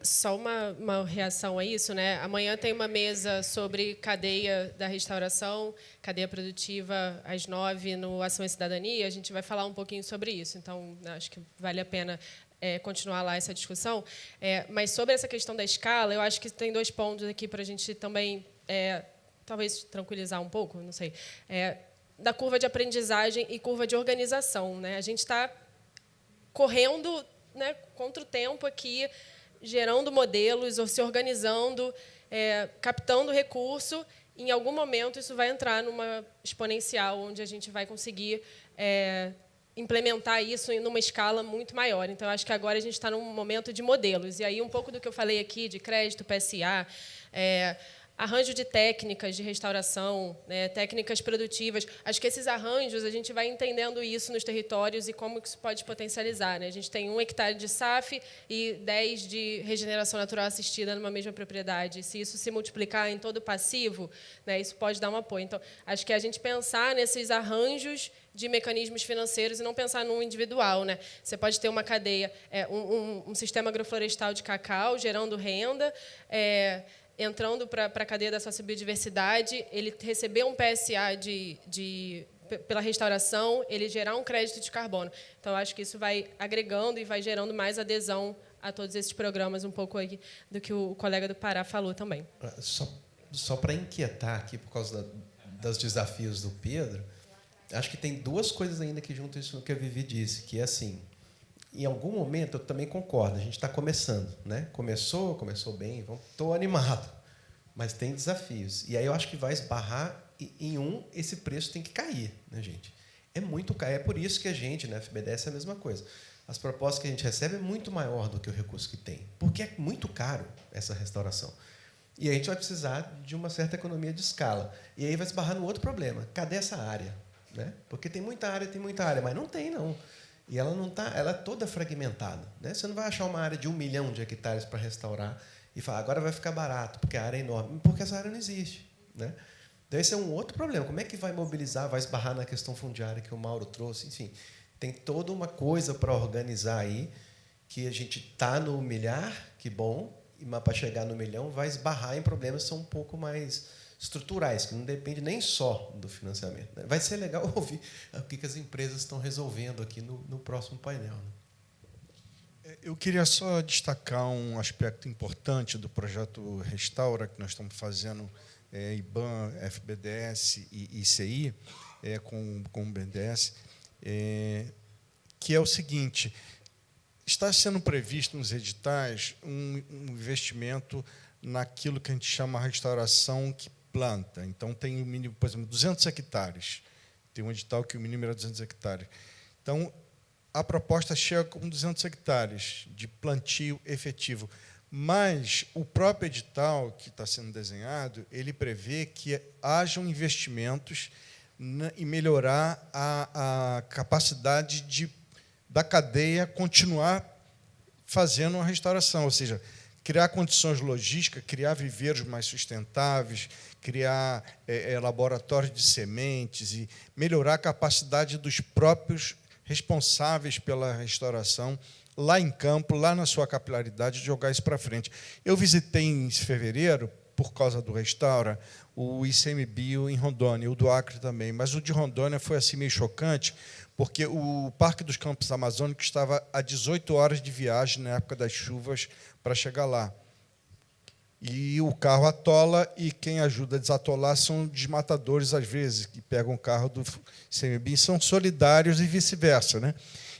Só uma reação a isso, né? Amanhã tem uma mesa sobre cadeia da restauração, cadeia produtiva, às 9h, no Ação e Cidadania. A gente vai falar um pouquinho sobre isso. Então, acho que vale a pena continuar lá essa discussão. Mas sobre essa questão da escala, eu acho que tem 2 pontos aqui para a gente também, talvez, tranquilizar um pouco, não sei, da curva de aprendizagem e curva de organização, né? A gente está correndo, né, contra o tempo aqui, gerando modelos ou se organizando, captando recurso. Em algum momento, isso vai entrar numa exponencial, onde a gente vai conseguir implementar isso em uma escala muito maior. Então, acho que agora a gente está num momento de modelos. E aí, um pouco do que eu falei aqui, de crédito, PSA, arranjo de técnicas de restauração, né, técnicas produtivas. Acho que esses arranjos, a gente vai entendendo isso nos territórios e como isso pode potencializar. Né? A gente tem 1 hectare de SAF e 10 de regeneração natural assistida numa mesma propriedade. Se isso se multiplicar em todo o passivo, né, isso pode dar um apoio. Então, acho que a gente pensar nesses arranjos de mecanismos financeiros e não pensar num individual. Né? Você pode ter uma cadeia, um sistema agroflorestal de cacau, gerando renda, entrando para a cadeia da sociobiodiversidade, ele receber um PSA pela restauração, ele gerar um crédito de carbono. Então, acho que isso vai agregando e vai gerando mais adesão a todos esses programas, um pouco aí do que o colega do Pará falou também. Só para inquietar aqui, por causa dos desafios do Pedro, acho que tem 2 coisas ainda que juntam isso no que a Vivi disse, que é assim, em algum momento, eu também concordo, a gente está começando. Né? Começou bem, estou animado, mas tem desafios. E aí eu acho que vai esbarrar em esse preço tem que cair, né, gente? É muito caro. É por isso que a gente, na FBDS, é a mesma coisa. As propostas que a gente recebe é muito maior do que o recurso que tem, porque é muito caro essa restauração. E a gente vai precisar de uma certa economia de escala. E aí vai esbarrar no outro problema. Cadê essa área? Né? Porque tem muita área, mas não tem, não. E ela não tá, ela é toda fragmentada. Né? Você não vai achar uma área de 1 milhão de hectares para restaurar e falar, agora vai ficar barato, porque a área é enorme. Porque essa área não existe. Né? Então, esse é um outro problema. Como é que vai mobilizar, vai esbarrar na questão fundiária que o Mauro trouxe? Enfim, tem toda uma coisa para organizar aí, que a gente está no milhar, que bom, mas para chegar no milhão vai esbarrar em problemas que são um pouco mais estruturais, que não depende nem só do financiamento. Né? Vai ser legal ouvir o que as empresas estão resolvendo aqui no próximo painel. Né? Eu queria só destacar um aspecto importante do projeto Restaura, que nós estamos fazendo, IBAN, FBDS e ICI, com o BNDES, que é o seguinte: está sendo previsto nos editais um investimento naquilo que a gente chama de restauração que planta. Então, tem o mínimo, por exemplo, 200 hectares. Tem um edital que o mínimo era 200 hectares. Então, a proposta chega com 200 hectares de plantio efetivo. Mas o próprio edital que está sendo desenhado, ele prevê que hajam investimentos em melhorar a capacidade da cadeia continuar fazendo a restauração, ou seja, criar condições logísticas, criar viveiros mais sustentáveis, criar laboratórios de sementes e melhorar a capacidade dos próprios responsáveis pela restauração lá em campo, lá na sua capilaridade, de jogar isso para frente. Eu visitei em fevereiro, por causa do Restaura, o ICMBio em Rondônia, o do Acre também, mas o de Rondônia foi assim meio chocante, porque o Parque dos Campos Amazônicos estava a 18 horas de viagem na época das chuvas para chegar lá. E o carro atola, e quem ajuda a desatolar são desmatadores, às vezes, que pegam o carro do ICMBio e são solidários e vice-versa. Né?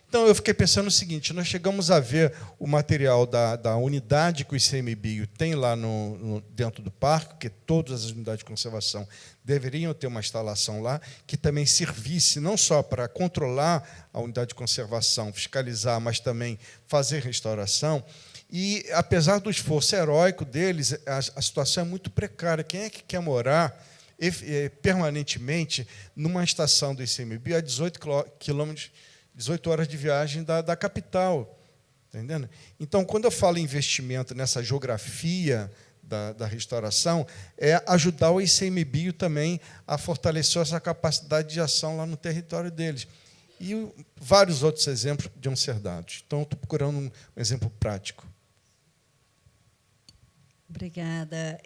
Então, eu fiquei pensando o seguinte: nós chegamos a ver o material da unidade que o ICMBio tem lá dentro do parque, porque todas as unidades de conservação deveriam ter uma instalação lá, que também servisse não só para controlar a unidade de conservação, fiscalizar, mas também fazer restauração. E, apesar do esforço heróico deles, a situação é muito precária. Quem é que quer morar permanentemente numa estação do ICMBio a 18 quilômetros, 18 horas de viagem da capital? Está entendendo? Então, quando eu falo em investimento nessa geografia da restauração, é ajudar o ICMBio também a fortalecer essa capacidade de ação lá no território deles. E vários outros exemplos podiam ser dados. Então, estou procurando um exemplo prático. Obrigada.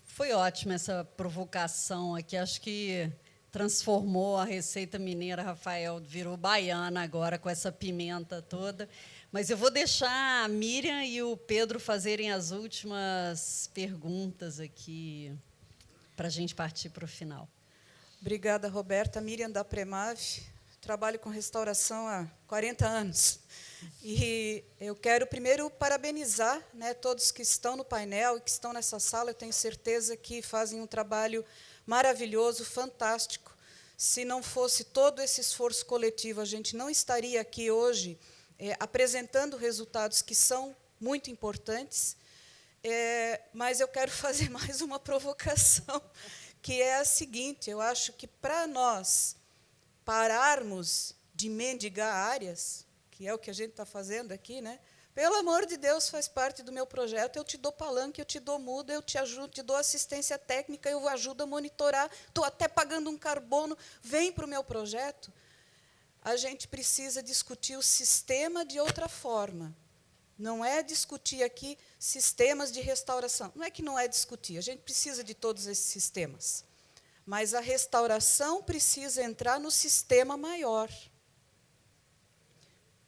Foi ótima essa provocação aqui. Acho que transformou a receita mineira, Rafael, virou baiana agora com essa pimenta toda. Mas eu vou deixar a Miriam e o Pedro fazerem as últimas perguntas aqui para a gente partir para o final. Obrigada, Roberta. Miriam, da Premav. Trabalho com restauração há 40 anos. E eu quero, primeiro, parabenizar, né, todos que estão no painel e que estão nessa sala. Eu tenho certeza que fazem um trabalho maravilhoso, fantástico. se não fosse todo esse esforço coletivo, a gente não estaria aqui hoje apresentando resultados que são muito importantes. Mas eu quero fazer mais uma provocação, que é a seguinte: eu acho que, para nós pararmos de mendigar áreas, que é o que a gente está fazendo aqui, né? Pelo amor de Deus, faz parte do meu projeto, eu te dou palanque, eu te dou muda, eu te ajudo, te dou assistência técnica, eu ajudo a monitorar, estou até pagando um carbono, vem para o meu projeto. A gente precisa discutir o sistema de outra forma. Não é discutir aqui sistemas de restauração. Não é que não é discutir, a gente precisa de todos esses sistemas. Mas a restauração precisa entrar no sistema maior.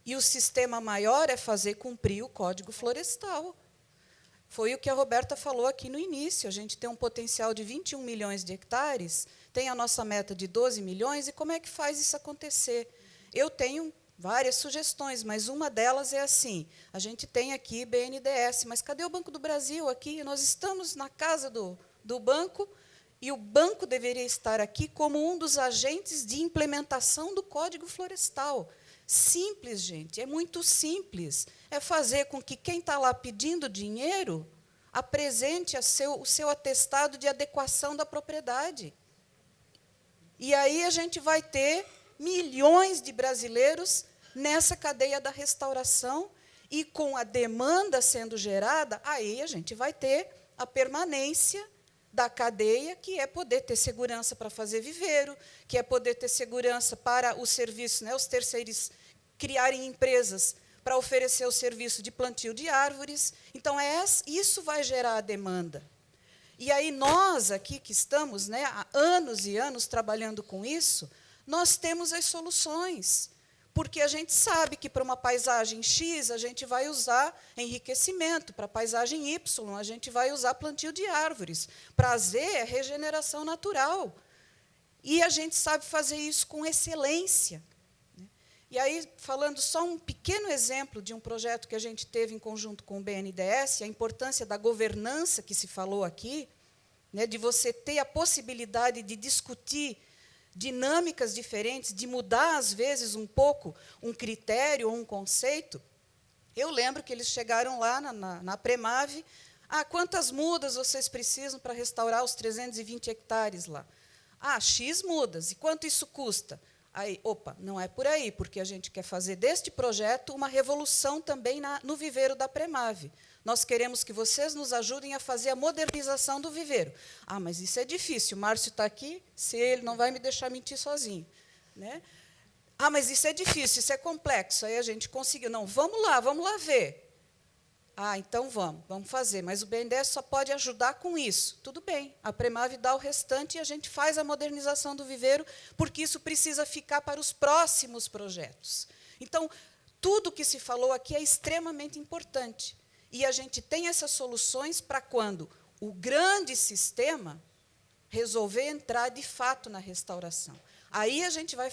E o sistema maior é fazer cumprir o Código Florestal. Foi o que a Roberta falou aqui no início. A gente tem um potencial de 21 milhões de hectares, tem a nossa meta de 12 milhões, e como é que faz isso acontecer? Eu tenho várias sugestões, mas uma delas é assim: a gente tem aqui BNDES, mas cadê o Banco do Brasil aqui? Nós estamos na casa do banco, e o banco deveria estar aqui como um dos agentes de implementação do Código Florestal. Simples, gente, é muito simples. É fazer com que quem está lá pedindo dinheiro apresente o seu atestado de adequação da propriedade. E aí a gente vai ter milhões de brasileiros nessa cadeia da restauração, e com a demanda sendo gerada, aí a gente vai ter a permanência da cadeia, que é poder ter segurança para fazer viveiro, que é poder ter segurança para os serviços, né, os terceiros criarem empresas para oferecer o serviço de plantio de árvores. Então, isso vai gerar a demanda. E aí nós aqui que estamos, né, há anos e anos trabalhando com isso, nós temos as soluções, porque a gente sabe que para uma paisagem X a gente vai usar enriquecimento, para a paisagem Y a gente vai usar plantio de árvores, para Z é regeneração natural. E a gente sabe fazer isso com excelência. E aí, falando só um pequeno exemplo de um projeto que a gente teve em conjunto com o BNDES, a importância da governança que se falou aqui, né, de você ter a possibilidade de discutir dinâmicas diferentes, de mudar, às vezes, um pouco um critério ou um conceito. Eu lembro que eles chegaram lá na Premave: quantas mudas vocês precisam para restaurar os 320 hectares lá? X mudas. E quanto isso custa? Aí, não é por aí, porque a gente quer fazer deste projeto uma revolução também no viveiro da Premave. Nós queremos que vocês nos ajudem a fazer a modernização do viveiro. Mas isso é difícil, o Márcio está aqui, se ele não vai me deixar mentir sozinho. Né? Mas isso é difícil, isso é complexo. Aí a gente conseguiu. Não, vamos lá ver. Então vamos fazer. Mas o BNDES só pode ajudar com isso. Tudo bem, a Premave dá o restante e a gente faz a modernização do viveiro, porque isso precisa ficar para os próximos projetos. Então, tudo que se falou aqui é extremamente importante. E a gente tem essas soluções para quando o grande sistema resolver entrar, de fato, na restauração. Aí a gente vai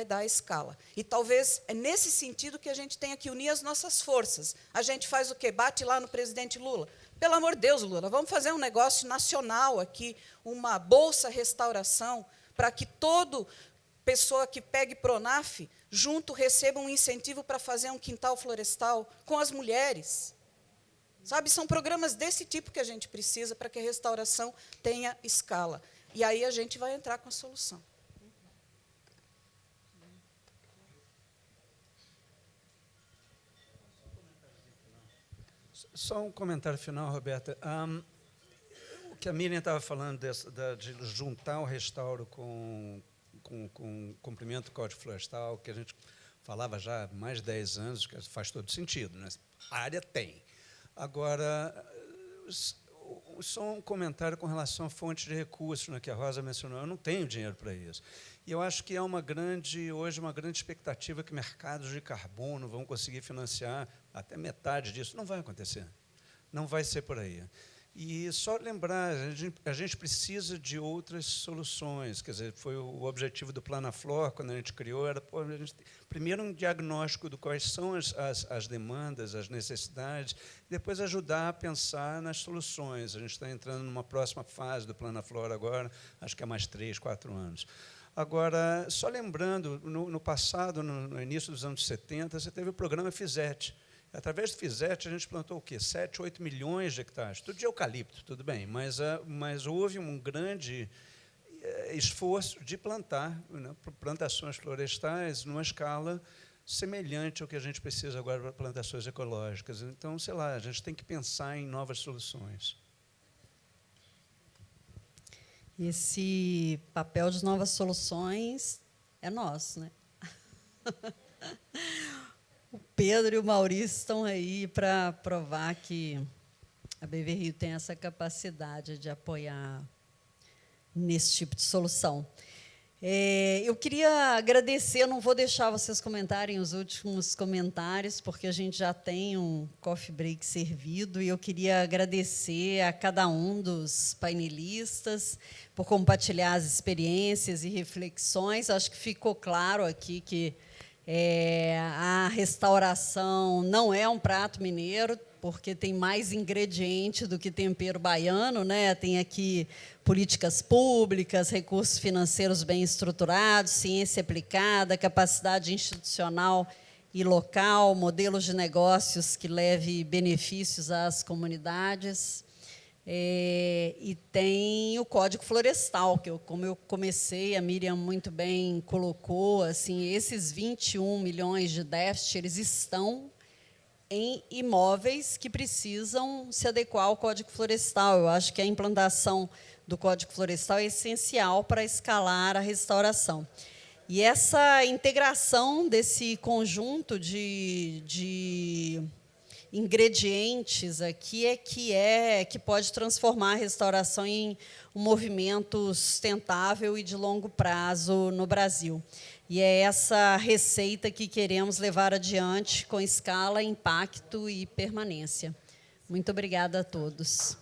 dar a escala. E talvez é nesse sentido que a gente tenha que unir as nossas forças. A gente faz o quê? Bate lá no presidente Lula. Pelo amor de Deus, Lula, vamos fazer um negócio nacional aqui, uma bolsa restauração, para que toda pessoa que pegue Pronaf, junto, receba um incentivo para fazer um quintal florestal com as mulheres. Sabe, são programas desse tipo que a gente precisa para que a restauração tenha escala. E aí a gente vai entrar com a solução. Só um comentário final, Roberta. O que a Miriam estava falando de juntar o restauro com o cumprimento do Código Florestal, que a gente falava já há mais de 10 anos, que faz todo sentido, né? A área tem. Agora, só um comentário com relação à fonte de recursos, né, que a Rosa mencionou. Eu não tenho dinheiro para isso. E eu acho que é hoje uma grande expectativa que mercados de carbono vão conseguir financiar até metade disso. Não vai acontecer. Não vai ser por aí. E só lembrar, a gente precisa de outras soluções. Quer dizer, foi o objetivo do Planaflor, quando a gente criou, era primeiro um diagnóstico de quais são as demandas, as necessidades, depois ajudar a pensar nas soluções. A gente está entrando numa próxima fase do Planaflor agora, acho que há mais 3, 4 anos. Agora, só lembrando, no passado, no início dos anos 70, você teve o programa FISET. Através do FISET, a gente plantou o quê? 7, 8 milhões de hectares. Tudo de eucalipto, tudo bem, mas houve um grande esforço de plantar, né, plantações florestais numa escala semelhante ao que a gente precisa agora para plantações ecológicas. Então, sei lá, a gente tem que pensar em novas soluções. Esse papel de novas soluções é nosso, né? O Pedro e o Maurício estão aí para provar que a BV-Rio tem essa capacidade de apoiar nesse tipo de solução. Eu queria agradecer, eu não vou deixar vocês comentarem os últimos comentários, porque a gente já tem um coffee break servido, e eu queria agradecer a cada um dos painelistas por compartilhar as experiências e reflexões. Acho que ficou claro aqui que a restauração não é um prato mineiro, porque tem mais ingrediente do que tempero baiano, né? Tem aqui políticas públicas, recursos financeiros bem estruturados, ciência aplicada, capacidade institucional e local, modelos de negócios que levem benefícios às comunidades. E tem o Código Florestal, que, como eu comecei, a Miriam muito bem colocou, assim, esses 21 milhões de déficit, eles estão em imóveis que precisam se adequar ao Código Florestal. Eu acho que a implantação do Código Florestal é essencial para escalar a restauração. E essa integração desse conjunto de ingredientes aqui que pode transformar a restauração em um movimento sustentável e de longo prazo no Brasil. E é essa receita que queremos levar adiante com escala, impacto e permanência. Muito obrigada a todos.